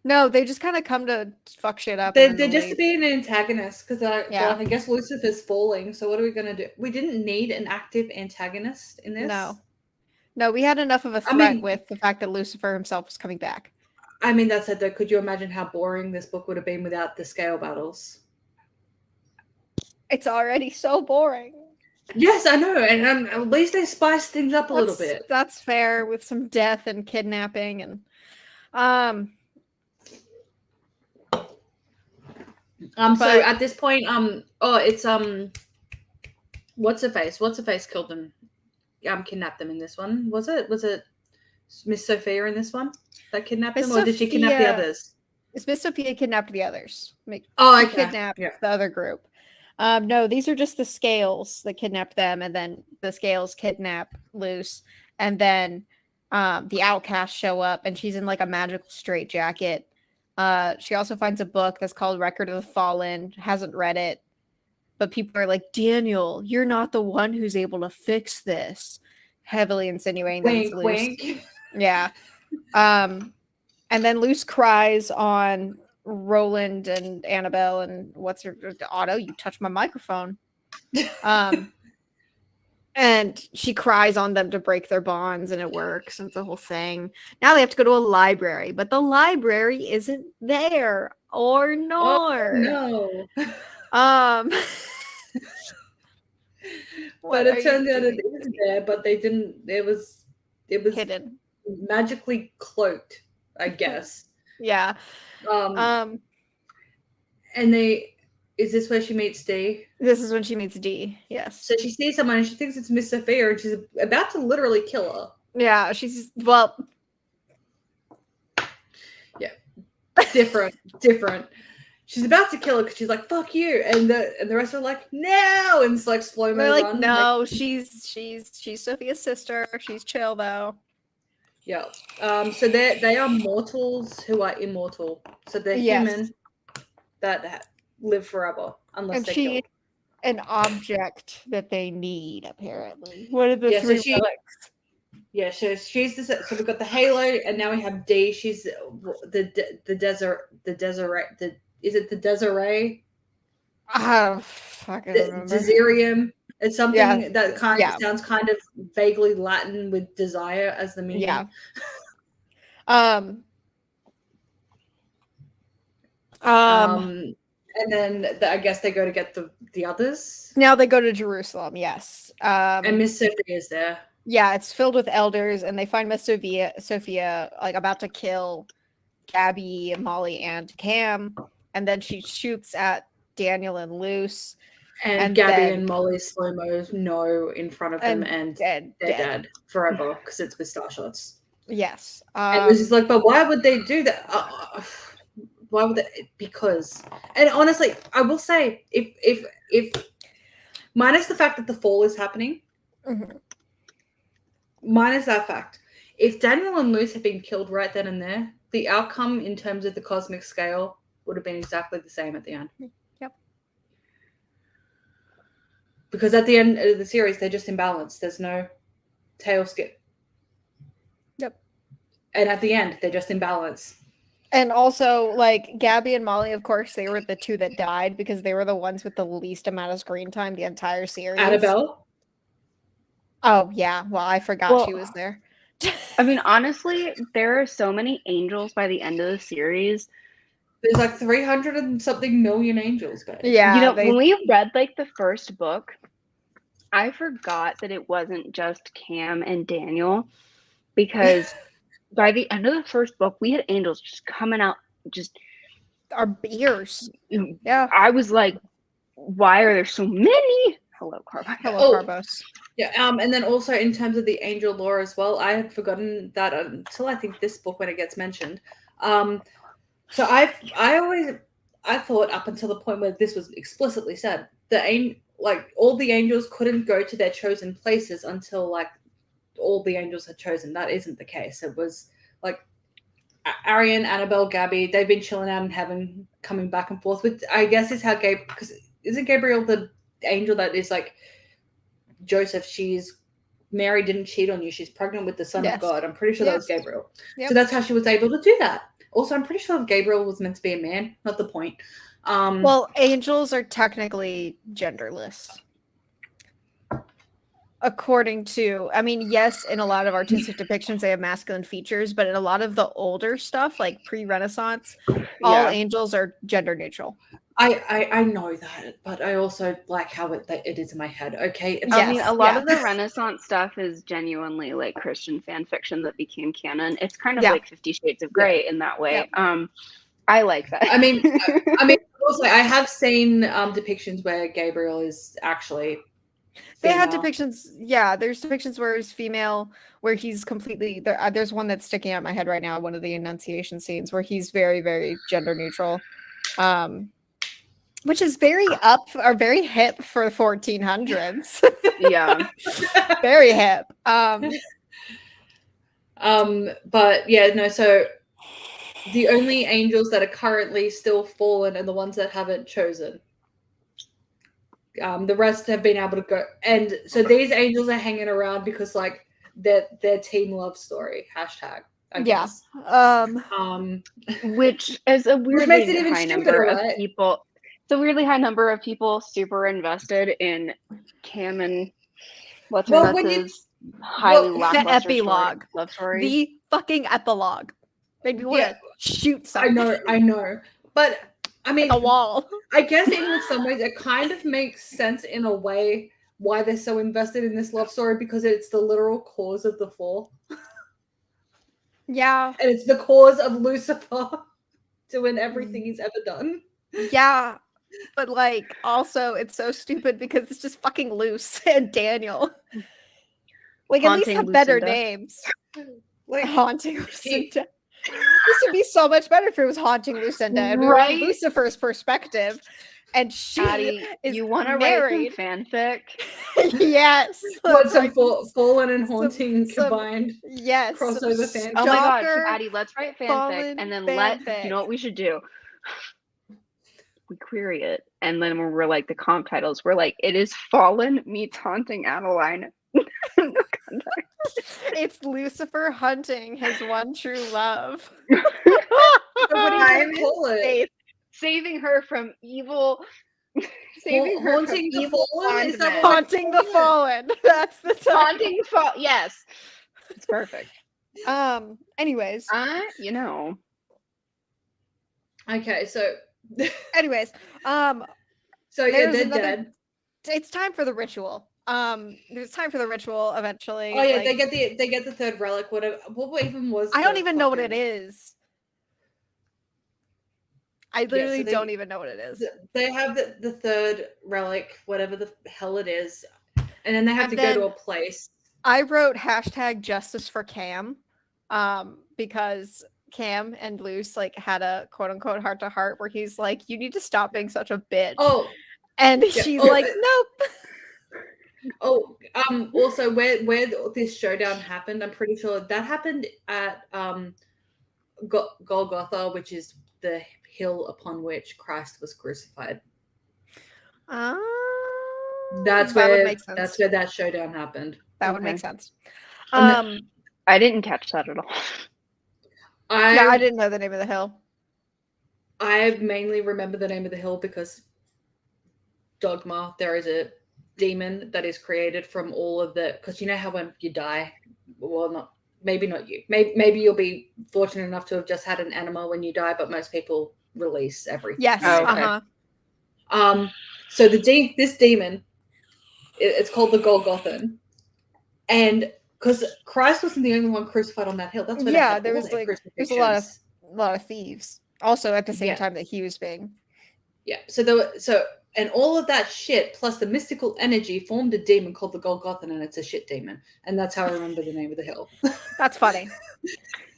No, they just kind of come to fuck shit up. They're just to be an antagonist because Yeah. I guess Lucifer's falling. So what are we gonna do? We didn't need an active antagonist in this. No, we had enough of a threat with the fact that Lucifer himself was coming back. I mean, that said, though, could you imagine how boring this book would have been without the scale battles? It's already so boring. Yes, I know, and at least they spice things up a little bit. That's fair, with some death and kidnapping and So at this point, it's what's her face killed them, kidnapped them in this one. Was it Miss Sophia in this one that kidnapped them, or did she kidnap the others? Miss Sophia kidnapped the others. Oh, okay. Kidnapped the other group. No, these are just the scales that kidnapped them, and then the scales kidnap Luce, and then the outcasts show up, and she's in like a magical straitjacket. She also finds a book that's called Record of the Fallen. Hasn't read it, but people are like, Daniel, you're not the one who's able to fix this. Heavily insinuating that it's Wink, Luce. wink. Yeah. And then Luce cries on Roland and Annabelle and what's her Otto. You touched my microphone. And she cries on them to break their bonds, and it works. And it's a whole thing. Now they have to go to a library, but the library isn't there or nor. No. What But are it you turned out it doing? is there, but they didn't. It was Hidden. magically cloaked, I guess. Yeah. And is this where she meets Dee? This is when she meets Dee. Yes. So she sees someone and she thinks it's Miss Sophia, and she's about to literally kill her. Yeah, she's well. Yeah, different. She's about to kill her because she's like, "Fuck you," and the rest are like, "No!" And it's like slow mo. They're like, run. no, Like, she's Sophia's sister. She's chill though. yeah. So they are mortals who are immortal. So they're human that live forever unless And they're she killed. an object that they need, apparently. What are the Yeah, so three she- relics? Yeah, she's the so we've got the Halo, and now we have D. She's the Desiree. Is it the Desiree? Oh, fucking remember. Desirium. It's something Yeah. that kind of sounds kind of vaguely Latin with desire as the meaning. Yeah. And then I guess they go to get the others. Now they go to Jerusalem. Yes. And Miss Sophia is there. Yeah, it's filled with elders, and they find Miss Sophia like about to kill Gabby, Molly, and Cam, and then she shoots at Daniel and Luce. And Gabby and Molly slow-mo no in front of them, and they're dead forever because it's with star shots. Yes. And Luce is like, but why would they do that? Why would they? Because, and honestly, I will say, if minus the fact that the fall is happening, minus that fact, if Daniel and Luce had been killed right then and there, the outcome in terms of the cosmic scale would have been exactly the same at the end. Yep. Because at the end of the series, they're just imbalanced. There's no tail skip. Yep. And at the end, they're just imbalanced. And also, like, Gabby and Molly, of course, they were the two that died because they were the ones with the least amount of screen time the entire series. Annabelle? Oh, yeah. Well, I forgot she was there. I mean, honestly, there are so many angels by the end of the series. There's like 300 and something million angels, guys. Yeah. You know, when we read, like, the first book, I forgot that it wasn't just Cam and Daniel, because by the end of the first book, we had angels just coming out, just our ears. Yeah. I was like, why are there so many? Hello, Carbos. Hello, Carbos. Yeah, and then also in terms of the angel lore as well, I had forgotten that until I think this book when it gets mentioned. So I thought up until the point where this was explicitly said, all the angels couldn't go to their chosen places until like all the angels had chosen. That isn't the case. It was like Arian, Annabelle, Gabby, they've been chilling out in heaven, coming back and forth, which I guess is how because isn't Gabriel the angel that is like Joseph, Mary didn't cheat on you, she's pregnant with the Son of God. I'm pretty sure that was Gabriel. Yep. So that's how she was able to do that. Also, I'm pretty sure Gabriel was meant to be a man, not the point. Well, angels are technically genderless. According to, I mean, yes, in a lot of artistic depictions, they have masculine features, but in a lot of the older stuff, like pre-Renaissance, all angels are gender neutral. I know that, but I also like how it is in my head. Okay, I mean, a lot of the Renaissance stuff is genuinely like Christian fan fiction that became canon. It's kind of like 50 Shades of Grey in that way. I like that. I mean, also I have seen depictions where Gabriel is actually. They had depictions. Yeah, there's depictions where he's female, where he's completely. There's one that's sticking out in my head right now. One of the Annunciation scenes where he's very, very gender neutral. Which is very very hip for 1400s. Yeah. Very hip. But yeah, no, so the only angels that are currently still fallen are the ones that haven't chosen. The rest have been able to go, and so these angels are hanging around because like their team love story hashtag. I guess. Which is a Which makes it weirdly even high stupider, number of right? people. It's a weirdly high number of people super invested in Cam and what's her Well, when you nuts' highly well, The lackluster epilogue. love story. The fucking epilogue. Made me want Yeah. to shoot I something. know, but I mean, Like a wall. I guess in some ways it kind of makes sense in a way why they're so invested in this love story, because it's the literal cause of the fall. Yeah. And it's the cause of Lucifer doing everything he's ever done. Yeah. But like also it's so stupid because it's just fucking Luce and Daniel. Like at least Haunting have better Lucinda. names. Like Haunting Lucinda. This would be so much better if it was Haunting Lucinda and we were on Right? Lucifer's perspective. And she Addie, is you want to write married. some fanfic? Yes. what let's some write fallen and haunting some- combined yes. some crossover fan. Oh my gosh, stalker Addie, let's write fanfic fallen and then fanfic. you know what we should do? We query it, and then when we're like the comp titles, we're like, it is Fallen meets Haunting Adeline. It's Lucifer hunting his one true love. So what do Time you and call it? space, saving her from evil. Saving her from Haunting the evil Fallen? Is that bondmen. what Haunting the fallen. That's the title. Haunting the fall. Yes, it's perfect. Anyways. You know. Okay, so Anyways. so yeah, there's they're another- dead. It's time for the ritual. There's time for the ritual eventually. Oh yeah, like, they get the third relic. Whatever. What even was? I don't the even know what it fucking- is. I literally they- don't even know what it is. They have the third relic, whatever the hell it is, and then they have And to go to then- a place. I wrote hashtag justice for Cam, because Cam and Luce like had a quote unquote heart to heart where he's like, "You need to stop being such a bitch," Oh, and yeah, she's oh, like, "Nope." oh. Also, where this showdown happened, I'm pretty sure that happened at Golgotha, which is the hill upon which Christ was crucified. That That's would where make sense. that's where that showdown happened. That would Okay. make sense. And I didn't catch that at all. Yeah, I didn't know the name of the hill. I mainly remember the name of the hill because Dogma, there is a demon that is created from all of the, because you know how when you die, well, maybe not you, maybe you'll be fortunate enough to have just had an enema when you die, but most people release everything. Yes. Oh, okay. So this demon, it's called the Golgothan, and because Christ wasn't the only one crucified on that hill, that's where they Yeah, had there all was their like there's a lot of crucifixions. thieves. Also, at the same Yeah. time that he was being. Yeah. And all of that shit plus the mystical energy formed a demon called the Golgothan, and it's a shit demon. And that's how I remember the name of the hill. That's funny.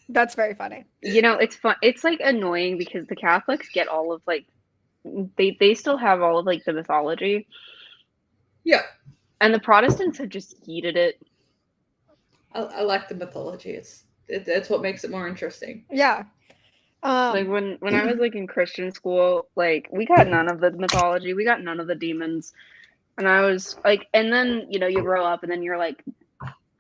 That's very funny. You know, it's fun. It's like annoying because the Catholics get all of like they still have all of like the mythology, Yeah. and the Protestants have just heated it. I like the mythology. It's what makes it more interesting. Yeah. Like when I was like in Christian school, like we got none of the mythology, we got none of the demons, and I was like, and then you know you grow up, and then you're like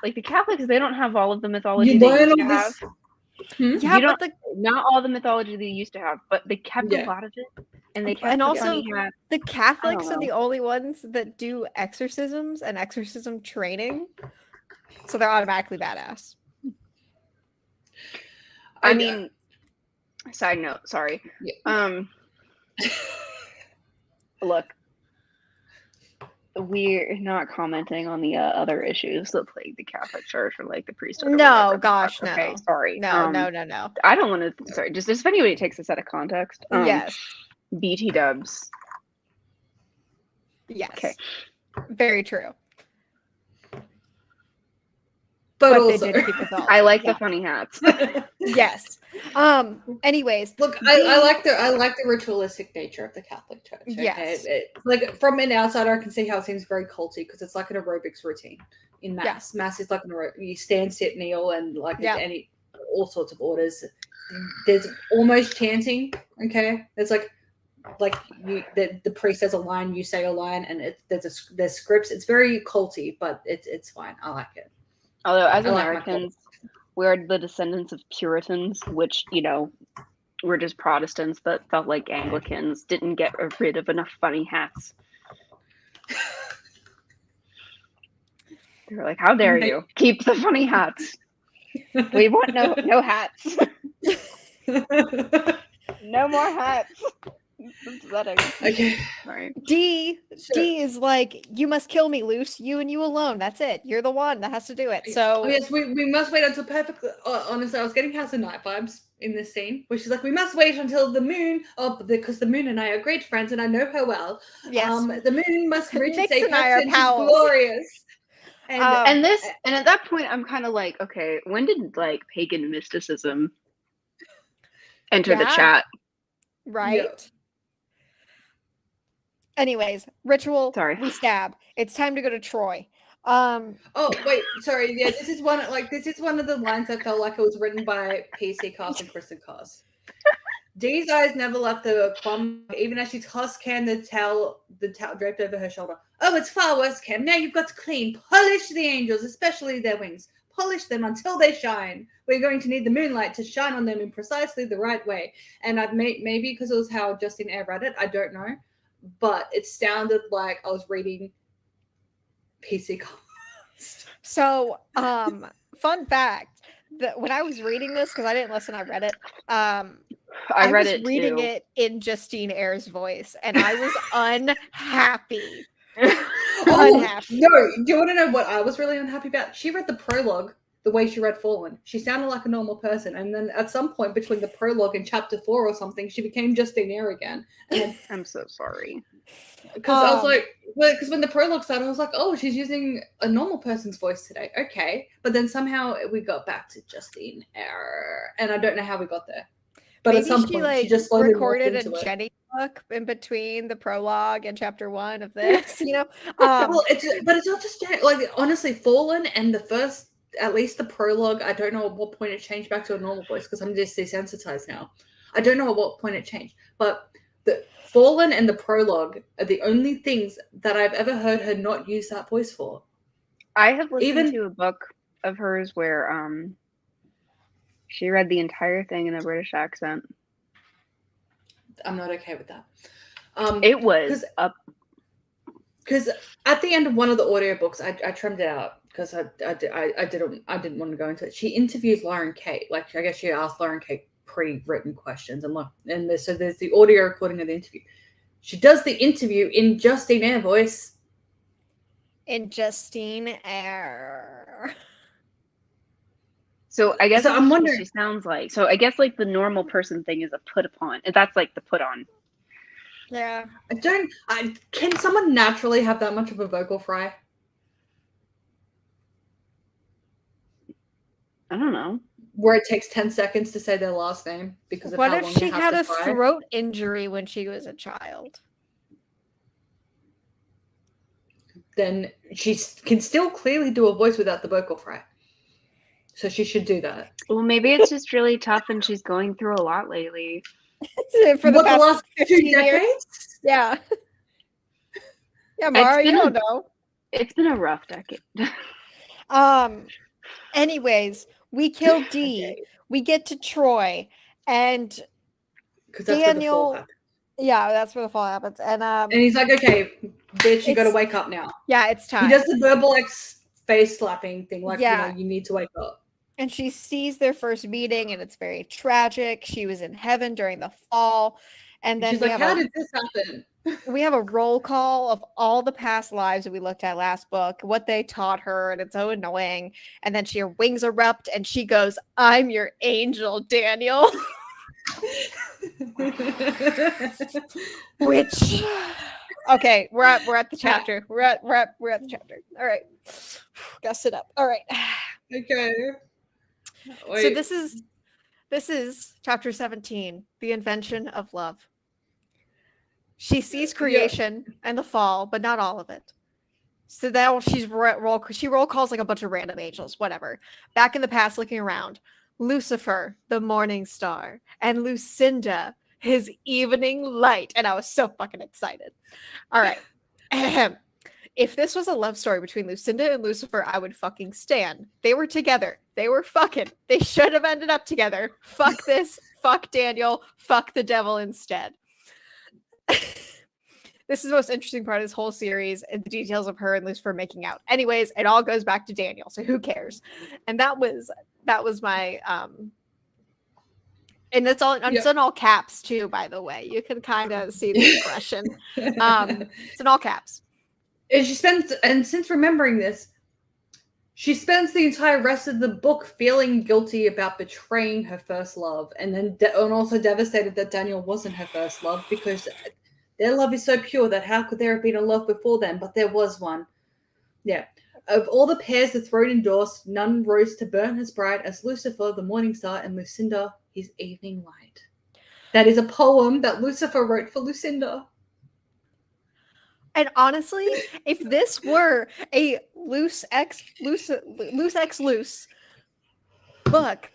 the Catholics, they don't have all of the mythology You they learn used to all have. this. Yeah, You but don't not all the mythology they used to have, but they kept a Yeah. lot of it, and they kept And the also funny hat. the Catholics are know. the only ones that do exorcisms and exorcism training, so they're automatically badass. I mean, side note, sorry. Yeah. Look, we're not commenting on the other issues that plague the Catholic Church or like the priesthood. or No, whatever. gosh, no. Okay, sorry. No. I don't want to. Sorry, just if anybody takes this out of context. Yes. BT dubs. Yes. Okay. Very true. but they also did keep the thoughts. I like Yeah. the funny hats. Yes. Anyways, Look, I like the ritualistic nature of the Catholic Church. Okay? Yes. Like from an outsider, I can see how it seems very culty because it's like an aerobics routine in mass. Yeah. Mass is like you stand, sit, kneel, and like Yeah. all sorts of orders. There's almost chanting. Okay, it's like the priest says a line, you say a line, and there's scripts. It's very culty, but it's fine. I like it. Although, as I like my Americans, we're the descendants of Puritans, which, you know, were just Protestants that felt like Anglicans, didn't get rid of enough funny hats. They were like, how dare you? Keep the funny hats. We want no hats. No more hats. It's pathetic. Okay. Sorry. D is like, you must kill me, Luce. You and you alone. That's it. You're the one that has to do it. So Oh yes, we must wait until perfect. Honestly, I was getting House of Night vibes in this scene, where she's like, we must wait until the moon, because the moon and I are great friends, and I know her well. yes, The moon must reach its Nyx and I are apex, and she's pals. glorious. And And at that point, I'm kind of like, okay, when did like pagan mysticism enter the Yeah. chat? right. Yeah. Anyways, ritual. Sorry. We stab. It's time to go to Troy. Oh wait, sorry. Yeah, this is one of the lines that felt like it was written by PC Cast and Kristen Cast. Dee's eyes never left the plum, even as she tossed Cam the towel draped over her shoulder. Oh, it's far worse, Cam. Now you've got to polish the angels, especially their wings. Polish them until they shine. We're going to need the moonlight to shine on them in precisely the right way. And I've maybe because it was how Justine Eyre read it, I don't know, but it sounded like I was reading PC Cast. So, fun fact that when I was reading this, because I didn't listen, I read it. I read was it reading too. it in Justine Eyre's voice, and I was unhappy. Unhappy. No, do you want to know what I was really unhappy about? She read the prologue the way she read Fallen. She sounded like a normal person, and then at some point between the prologue and chapter 4 or something, she became Justine Eyre again. And I'm so sorry. because I was like, because when the prologue started, I was like, oh, she's using a normal person's voice today. Okay, but then somehow we got back to Justine Eyre, and I don't know how we got there. But Maybe at some she point, she just slowly recorded morphed a into it. Jenny book in between the prologue and chapter 1 of this, you know. Well, it's not just like honestly, Fallen and the first, at least the prologue. I don't know at what point it changed back to a normal voice because I'm just desensitized now. I don't know at what point it changed, but the Fallen and the prologue are the only things that I've ever heard her not use that voice for. I have listened to a book of hers where she read the entire thing in a British accent. I'm not okay with that. It was up. Because at the end of one of the audiobooks, I trimmed it out because I didn't want to go into it. She interviews Lauren Kate. Like I guess she asked Lauren Kate pre-written questions, and there's the audio recording of the interview. She does the interview in Justine Eyre voice. In Justine Eyre. So I guess I'm wondering. She sounds like. So I guess like the normal person thing is a put upon. That's like the put on. Yeah. Can someone naturally have that much of a vocal fry? I don't know. Where it takes 10 seconds to say their last name because of What how if long she they have had to a fry? throat injury when she was a child? Then she can still clearly do a voice without the vocal fry. So she should do that. Well, maybe it's just really tough and she's going through a lot lately. For the last 2 15 years? decades? Yeah. Yeah, Mara, you don't know. It's been a rough decade. Anyways, we kill D. Okay. We get to Troy, and Because that's where the fall Daniel. happens. Yeah, that's where the fall happens. And And he's like, okay, bitch, you got to It's- wake up now. yeah, it's time. He does the verbal like face slapping thing, like Yeah. you need to wake up. And she sees their first meeting, and it's very tragic. She was in heaven during the fall, and then She's like, how did this happen? we have a roll call of all the past lives that we looked at last book, what they taught her, and it's so annoying. And then her wings erupt, and she goes, "I'm your angel, Daniel." Which, okay, we're at the chapter. We're at the chapter. All right, gotta sit up. All right. Okay. So Wait. this is chapter 17, the invention of love. She sees creation and the fall, but not all of it. So now she roll calls like a bunch of random angels, whatever. Back in the past, looking around, Lucifer, the morning star, and Lucinda, his evening light, and I was so fucking excited. All right. Ahem. If this was a love story between Lucinda and Lucifer, I would fucking stand. They were together. They were fucking. They should have ended up together. Fuck this. Fuck Daniel. Fuck the devil instead. This is the most interesting part of this whole series and the details of her and Lucifer making out. Anyways, it all goes back to Daniel, so who cares? And that was my and it's all it's in all caps too, by the way. You can kind of see the aggression. It's in all caps. And since remembering this, she spends the entire rest of the book feeling guilty about betraying her first love, and then and also devastated that Daniel wasn't her first love, because their love is so pure that how could there have been a love before them? But there was one. Yeah. Of all the pairs that thrown indoors, none rose to burn as bright as Lucifer, the morning star, and Lucinda, his evening light. That is a poem that Lucifer wrote for Lucinda. And honestly, if this were a loose book,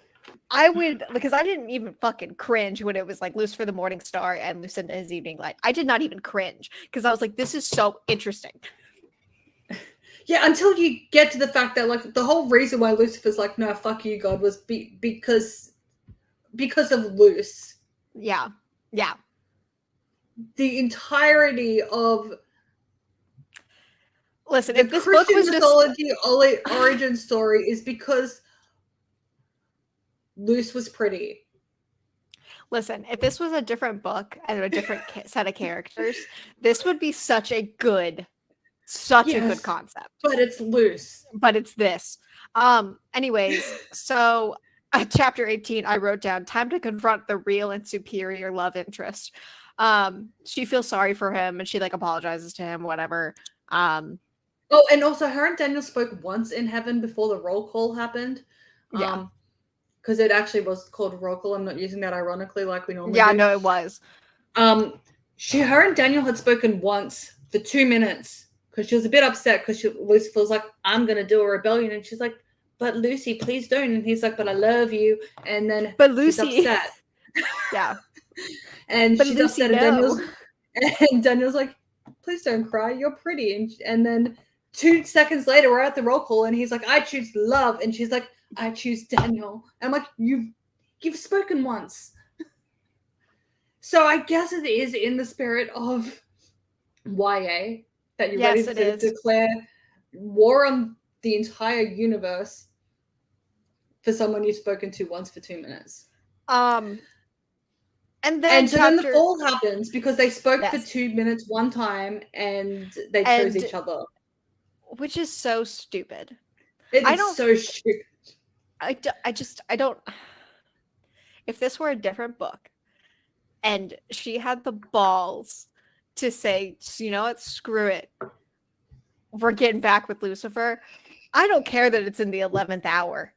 I would, because I didn't even fucking cringe when it was like Lucifer the Morning Star and Lucinda his evening light. I did not even cringe because I was like, this is so interesting. Yeah, until you get to the fact that like the whole reason why Lucifer's like, no, fuck you, God, was because of Luce. Yeah. Yeah. The entirety of listen, the if this Christian book was mythology origin story is because Luce was pretty. Listen, if this was a different book and a different set of characters, this would be such a good concept. But it's Luce. But it's this. Anyways, so chapter 18, I wrote down time to confront the real and superior love interest. She feels sorry for him and she like apologizes to him, whatever. Oh, and also her and Daniel spoke once in heaven before the roll call happened. Yeah. Because it actually was called roll call. I'm not using that ironically like we normally do. Yeah, no, it was. Her and Daniel had spoken once for 2 minutes because she was a bit upset because Lucy was like, I'm going to do a rebellion. And she's like, but Lucy, please don't. And he's like, but I love you. And then but Lucy, she's upset. Yeah. And but she's Lucy, upset. no. And Daniel's like, please don't cry. You're pretty. And then 2 seconds later, we're at the roll call and he's like, I choose love. And she's like, I choose Daniel. And I'm like, you've spoken once. So I guess it is in the spirit of YA that you're ready to declare war on the entire universe for someone you've spoken to once for 2 minutes. And then then the fall happens because they spoke for 2 minutes one time and they chose each other. Which is so stupid. It's so stupid. I don't. If this were a different book and she had the balls to say, you know what, screw it, we're getting back with Lucifer, I don't care that it's in the 11th hour.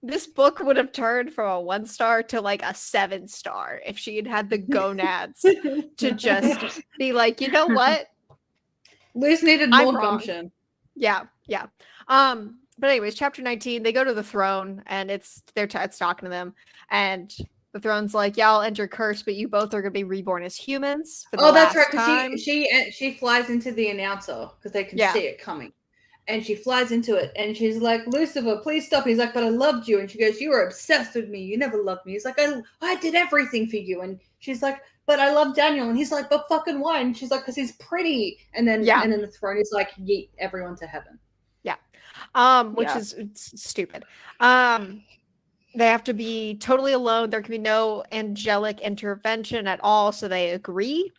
This book would have turned from a 1-star to like a 7-star if she had the gonads to just be like, you know what? Liz needed more gumption. Yeah. But anyways, chapter 19, they go to the throne and it's talking to them, and the throne's like, yeah, I'll end your curse, but you both are gonna be reborn as humans for the last time. That's right. Because she flies into the announcer because they can see it coming, and she flies into it, and she's like, Lucifer, please stop. He's like, but I loved you, and she goes, you were obsessed with me. You never loved me. He's like, I did everything for you, and she's like, but I love Daniel, and he's like, but fucking why? And she's like, because he's pretty, and then the throne is like, yeet everyone to heaven. Which is stupid. They have to be totally alone. There can be no angelic intervention at all. So they agree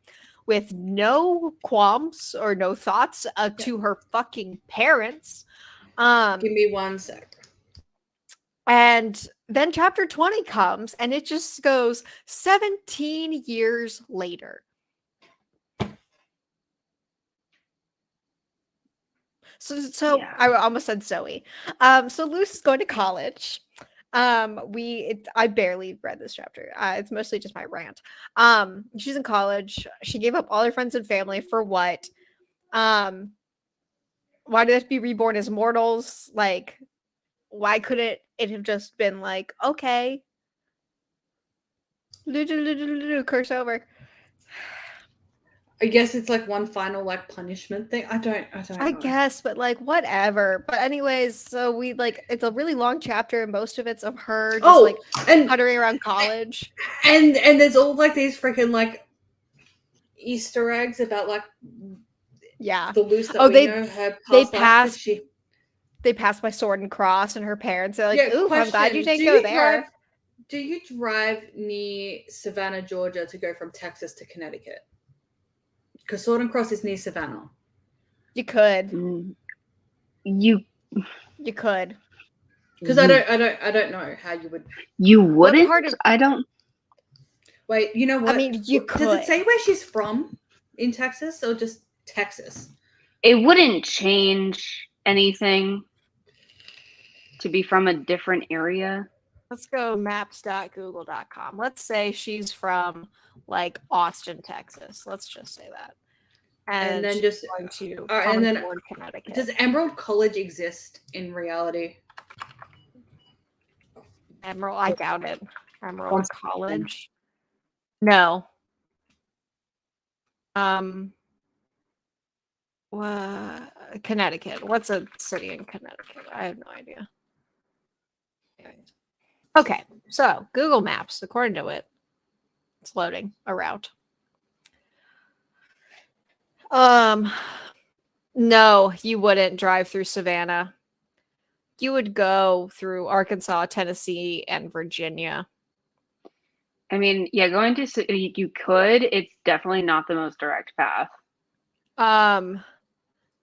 with no qualms or no thoughts to her fucking parents. Give me 1 sec. And then chapter 20 comes and it just goes 17 years later. So Yeah. I almost said Zoe. So Luce is going to college. I barely read this chapter. It's mostly just my rant. She's in college. She gave up all her friends and family for what? Why do they have to be reborn as mortals? Like, why couldn't it have just been like, okay, curse over? I guess it's like one final like punishment thing. I don't I know. guess, but like whatever. But anyways, so we like it's a really long chapter, and most of it's of her just like and puttering around college. and there's all like these freaking like Easter eggs about like Yeah. the Luce that Oh, we know her they past life. 'Cause passed she they passed by Sword and Cross, and her parents are like, yeah. "Oof, I'm glad you Question: didn't go there." Do you drive near Savannah, Georgia, to go from Texas to Connecticut? Because Sword and Cross is near Savannah. You could. Mm, You You could. Because you, I don't know how you would. you What wouldn't. part of I don't. Wait, you know what? I mean, you Does it could. say where she's from in Texas or just Texas? It wouldn't change anything to be from a different area. Let's go maps.google.com. Let's say she's from like Austin, Texas. Let's just say that. And then she's just going to and then Concord, Connecticut. does Emerald College exist in reality? Emerald, I doubt it. Emerald College. No. Connecticut. What's a city in Connecticut? I have no idea. Okay, so Google Maps, according to it, it's loading a route. No, you wouldn't drive through Savannah. You would go through Arkansas, Tennessee, and Virginia. I mean, yeah, going to you could. It's definitely not the most direct path.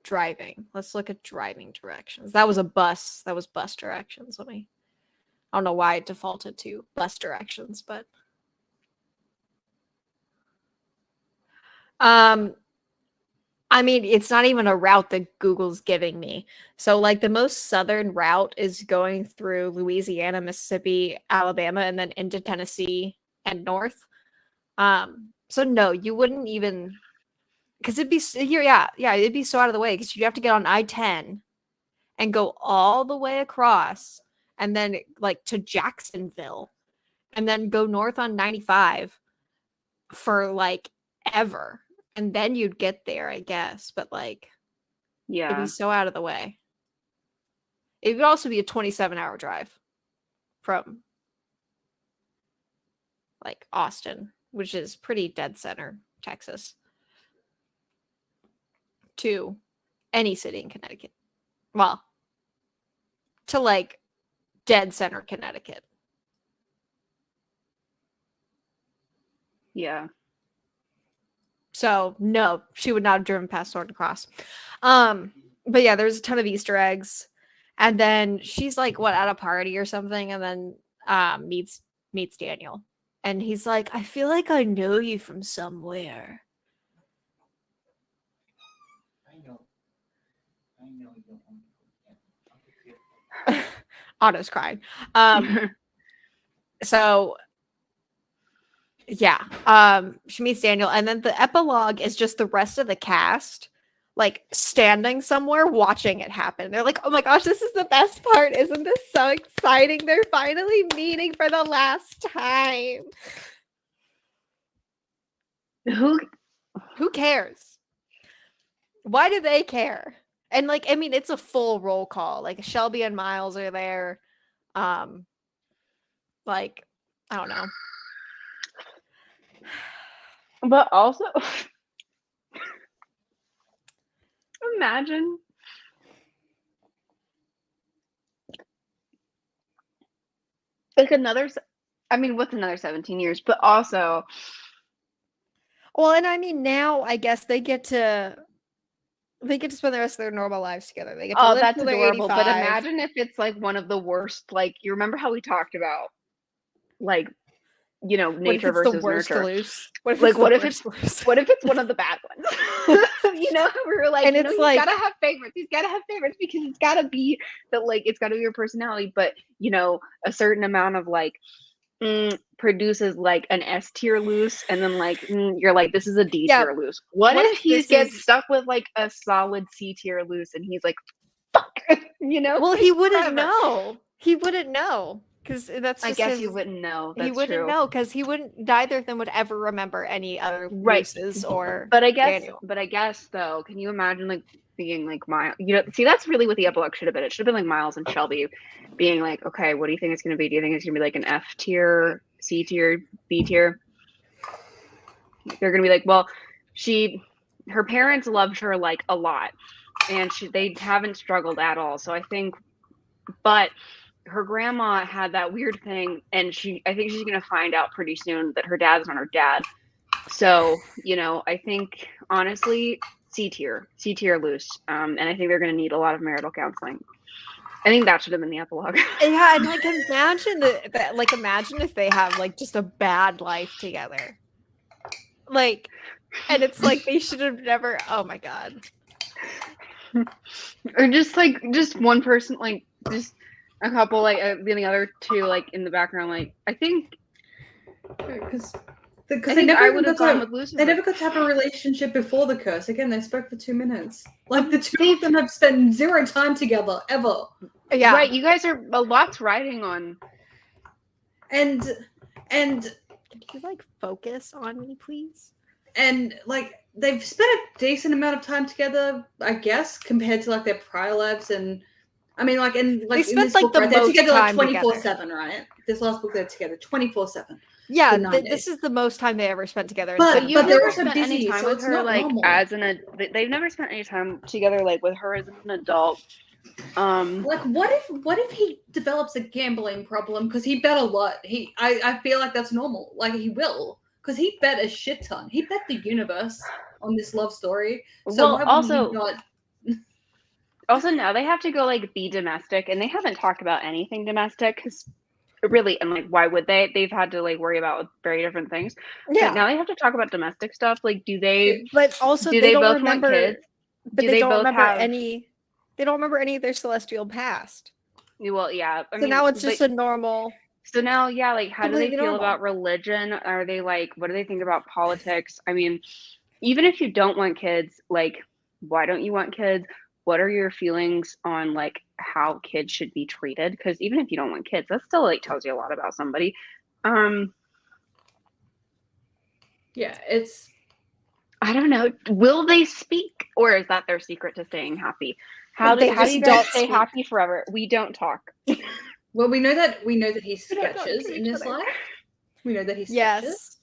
Driving. Let's look at driving directions. That was a bus. That was bus directions. I don't know why it defaulted to bus directions, but I mean, it's not even a route that Google's giving me. So like the most southern route is going through Louisiana, Mississippi, Alabama, and then into Tennessee and north. So no, you wouldn't even, because it'd be it'd be so out of the way because you'd have to get on I-10 and go all the way across and then like to Jacksonville and then go north on 95 for like ever. And then you'd get there, I guess. But like, it'd Yeah. be so out of the way. It would also be a 27-hour drive from like Austin, which is pretty dead center, Texas, to any city in Connecticut. Well, to like dead center Connecticut. Yeah. So no, she would not have driven past Sword and Cross. But yeah, there's a ton of Easter eggs. And then she's like what at a party or something, and then meets Daniel. And he's like, I feel like I know you from somewhere. I know you. Otto's crying. So yeah, she meets Daniel, and then the epilogue is just the rest of the cast like standing somewhere watching it happen. They're like, oh my gosh, this is the best part. Isn't this so exciting? They're finally meeting for the last time. Who cares? Why do they care? And like, I mean, it's a full roll call. Like Shelby and Miles are there. Like, I don't know. But also, imagine like I mean, what's another 17 years? But also, well, and I mean, now I guess they get to spend the rest of their normal lives together. They get to live that's till they're adorable. But 85. imagine if it's like one of the worst, like, you remember how we talked about like you know, What if nature it's the versus worst nurture. loose? What if Like, it's what the if worst loose? What if it's one of the bad ones? You know, we were like, And you know, it's he's like- gotta have favorites. He's gotta have favorites because it's gotta be that, like, it's gotta be your personality. But you know, a certain amount of like produces like an S tier loose, and then like you're like, this is a D Yeah. tier loose. What What if if he this gets is- stuck with like a solid C tier loose, and he's like, fuck, you know? Well, he wouldn't Forever. know. He wouldn't know because that's I just guess his, you wouldn't know. he That's wouldn't true. know because he wouldn't. Neither of them would ever remember any other Right. looses or. But I guess, Daniel. though, can you imagine like being like Miles? You know, see, that's really what the epilogue should have been. It should have been like Miles and Shelby being like, okay, what do you think it's going to be? Do you think it's going to be like an F tier, C tier, B tier? They're going to be like, well, her parents loved her like a lot, and they haven't struggled at all. So I think, but her grandma had that weird thing, and I think she's going to find out pretty soon that her dad's not her dad. So, you know, I think honestly, C tier loose. And I think they're going to need a lot of marital counseling. I think that should have been the epilogue. Yeah, and like imagine that. Like imagine if they have like just a bad life together. Like, and it's like they should have never. Oh my god. Or just one person, like just a couple, like the other two, like in the background. Like I think Because I they think never I even would have got gone to, with Lucifer. they never got to have a relationship before the curse. Again, they spoke for 2 minutes. Like the two of them have spent 0 time together ever. Yeah. Right, you guys are a lot's riding on. And Can you like focus on me, please? and like they've spent a decent amount of time together, I guess, compared to like their prior lives. And I mean, like, and like They in this spent, like, book, the right, they're most together like time together. 24/7, right? This last book, they're together 24/7. Yeah, For 9 this days. is the most time they ever spent together. in But- seven You've they're never also spent busy, any time so with it's her, not like normal. they've never spent any time together, like with her as an adult. Like, what if he develops a gambling problem because he bet a lot? I feel like that's normal. Like he will, because he bet a shit ton. He bet the universe on this love story. So Well, why wouldn't also- he not? Also, now they have to go like be domestic, and they haven't talked about anything domestic because really, and like, why would they? They've had to like worry about very different things. Yeah, But now they have to talk about domestic stuff. Like, do they? but also Do they they don't both want remember. kids? But Do they they don't both remember have- any. They don't remember any of their celestial past. Well, yeah. I So mean, now it's but- just a normal. So now, yeah, like, how do they Completely feel normal. about religion? Are they like, what do they think about politics? I mean, even if you don't want kids, like, why don't you want kids? What are your feelings on like how kids should be treated? Because even if you don't want kids, that still like tells you a lot about somebody. Yeah, it's I don't know. Will they speak, or is that their secret to staying happy? How do They you just guys don't stay speak. happy forever? We don't talk. well, we know that he We don't talk sketches to in each this other. life. We know that he sketches. Yes.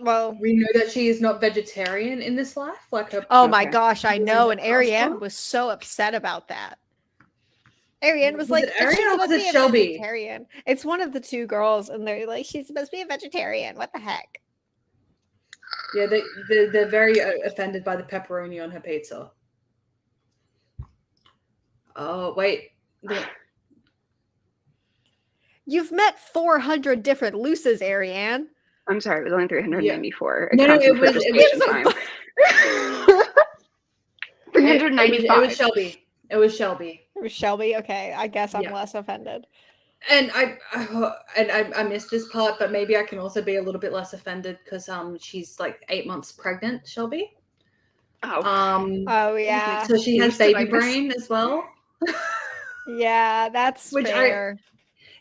Well. We know that she is not vegetarian in this life, like her. Oh my Okay. gosh, I know. And Last Ariane one? was so upset about that. Ariane was Was like, it Ariane she's or supposed was to be it a Shelby? vegetarian. It's one of the two girls, and they're like, she's supposed to be a vegetarian. What the heck? Yeah, they're very offended by the pepperoni on her pizza. Oh wait, You've met 400 different Luces, Ariane. I'm sorry, it was only 394. No, It it was- it 395. was Shelby. It was Shelby. It was Shelby. Okay, I guess I'm Yeah. less offended. And I missed this part, but maybe I can also be a little bit less offended because she's like 8 months pregnant, Shelby. Oh, Oh yeah, So she has Who's did I baby miss? brain as well, yeah, that's Which fair.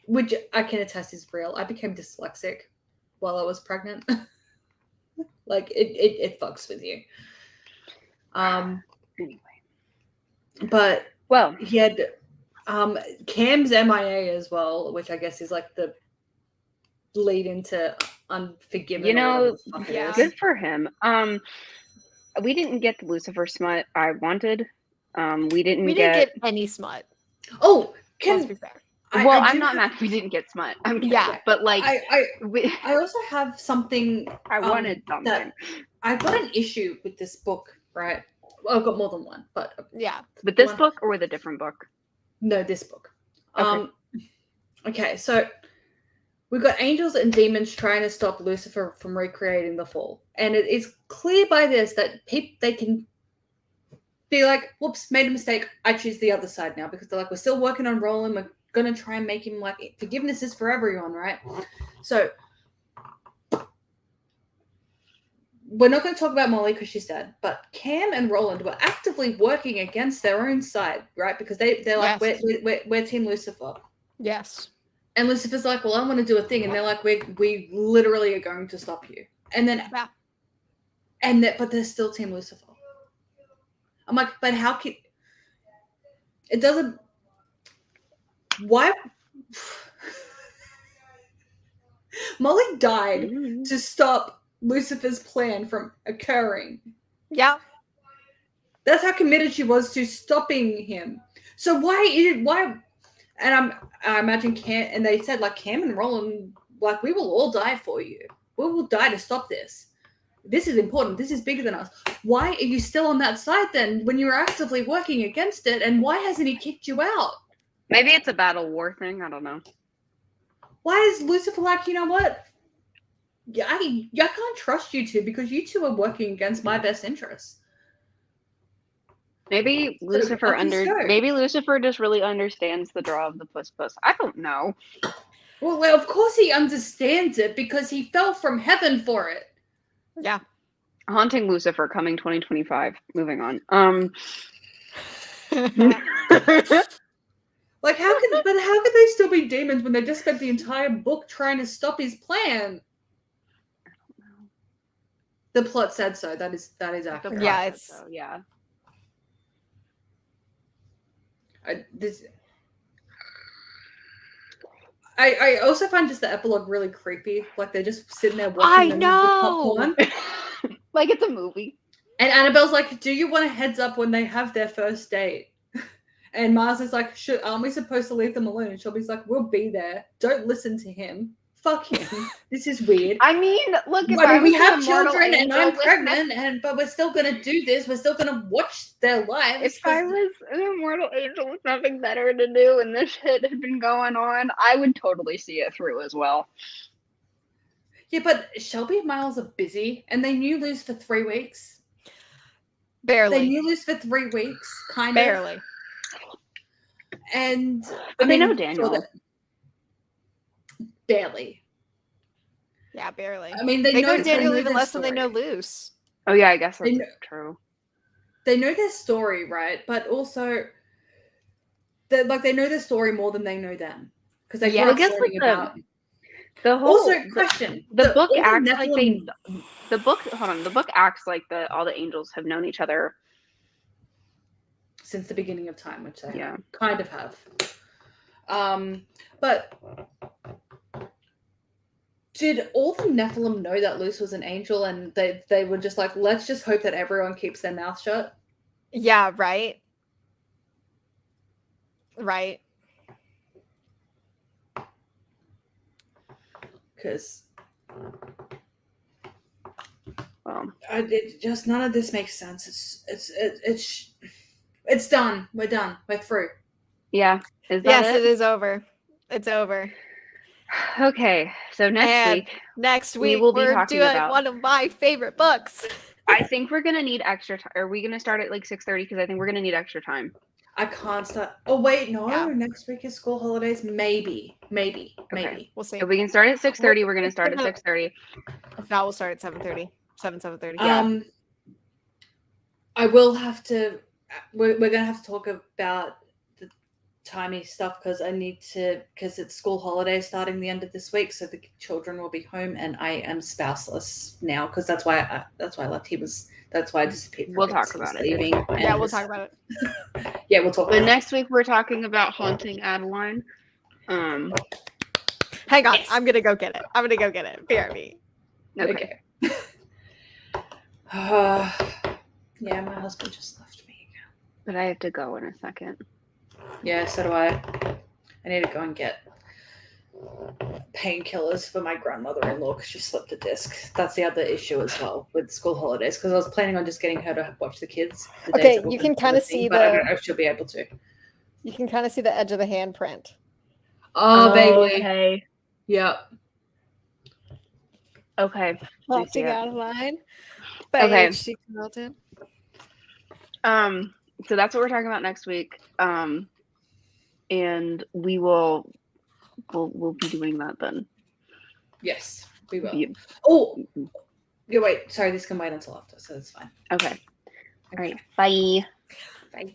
which I can attest is real. I became dyslexic while I was pregnant. Like it fucks with you. anyway. But Well, he had Cam's MIA as well, which I guess is like the lead into Unforgiven. You know, or whatever the fuck it yeah. is. good for him. We didn't get the Lucifer smut I wanted. We didn't We didn't get any smut. Oh, Let's can be fair. Well, I I'm do not have- mad we didn't get smut. I'm kidding. Yeah. But like, I we, also have something. I wanted something. that I've got an issue with this book, right? Well, I've got more than one, but Yeah. With this one- book or with a different book? no, this book. Okay. Okay, so we've got angels and demons trying to stop Lucifer from recreating the fall, and it is clear by this that they can be like, "Whoops, made a mistake. I choose the other side now," because they're like, "We're still working on Roland. We're gonna try and make him like forgiveness is for everyone, right?" So we're not going to talk about Molly because she's dead, but Cam and Roland were actively working against their own side, right? Because they're like, Yes. we're Team Lucifer. Yes. And Lucifer's like, well, I want to do a thing. And they're like, we literally are going to stop you. And then, Yeah. but they're still Team Lucifer. I'm like, but how can, it doesn't, why? Molly died to stop Lucifer's plan from occurring. Yeah. That's how committed she was to stopping him. So why? And I imagine Cam, and they said like Cam and Roland, like we will all die for you. We will die to stop this. This is important. This is bigger than us. Why are you still on that side then when you're actively working against it? And why hasn't he kicked you out? Maybe it's a battle war thing. I don't know. Why is Lucifer like, you know what? Yeah, I can't trust you two because you two are working against my best interests. Maybe Lucifer maybe Lucifer just really understands the draw of the puss. I don't know. Well, of course he understands it because he fell from heaven for it. Yeah. Haunting Lucifer coming 2025. Moving on. Like how could they still be demons when they just spent the entire book trying to stop his plan? I don't know. The plot said so. That is accurate. Yeah, it's so, yeah. I also find just the epilogue really creepy. Like they're just sitting there watching them with popcorn. Like it's a movie. And Annabelle's like, "Do you want a heads up when they have their first date?" And Mars is like, "Aren't we supposed to leave them alone?" And Shelby's like, "We'll be there. Don't listen to him. Fuck him. This is weird." I mean, look, if we have children children and I'm pregnant, but we're still gonna do this. We're still gonna watch their lives. If I was an immortal angel with nothing better to do and this shit had been going on, I would totally see it through as well. Yeah, but Shelby and Miles are busy, and they knew Luz for 3 weeks. Barely. They knew Luz for 3 weeks, kind of. Barely. And but they know Daniel. Barely. Yeah, barely. I mean, they know Daniel even less than they know Luz. Oh yeah, I guess that's true. They know their story, right? But also, they know their story more than they know them because they I guess like the whole also question. The book acts like the book. Hold on, the book acts like all the angels have known each other since the beginning of time, which they Yeah. kind of have. But did all the Nephilim know that Luz was an angel and they were just like, let's just hope that everyone keeps their mouth shut? Yeah, right. Right. Because just none of this makes sense. It's done. We're done. We're through. Yeah. Yes, it is over. It's over. Okay, so next week we'll be we're talking doing about one of my favorite books. I think we're gonna need extra time. Are we gonna start at like 6:30? Because I think we're gonna need extra time. I can't start. Oh wait, no. Yeah. Next week is school holidays. Maybe. Okay. We'll see. If we can start at 6:30, we're gonna start at 6:30. If not, we'll start at 7:30. 7:30. Yeah. I will have to. We're gonna have to talk about the timey stuff because it's school holidays starting the end of this week, so the children will be home, and I am spouseless now because that's why I left. That's why I disappeared. We'll talk about it. Yeah, we'll talk about it. Yeah, we'll talk. But next week we're talking about Haunting Adeline. Hang on, yes. I'm gonna go get it. BRB. Okay. Yeah, my husband just left me again. But I have to go in a second. Yeah, so do I. I need to go and get painkillers for my grandmother-in-law because she slipped a disc. That's the other issue as well with school holidays because I was planning on just getting her to watch the kids. Okay, you can kind of see but I don't know if she'll be able to. You can kind of see the edge of the handprint. Oh, baby. Okay. Yep. Okay. Opting Yeah. out of line. By Okay. H.C. Carlton. So that's what we're talking about next week. And we'll be doing that then. Yes, we will. Be- Oh, yeah, wait. Sorry, this can wait until after, so it's fine. Okay. All right. Bye. Bye.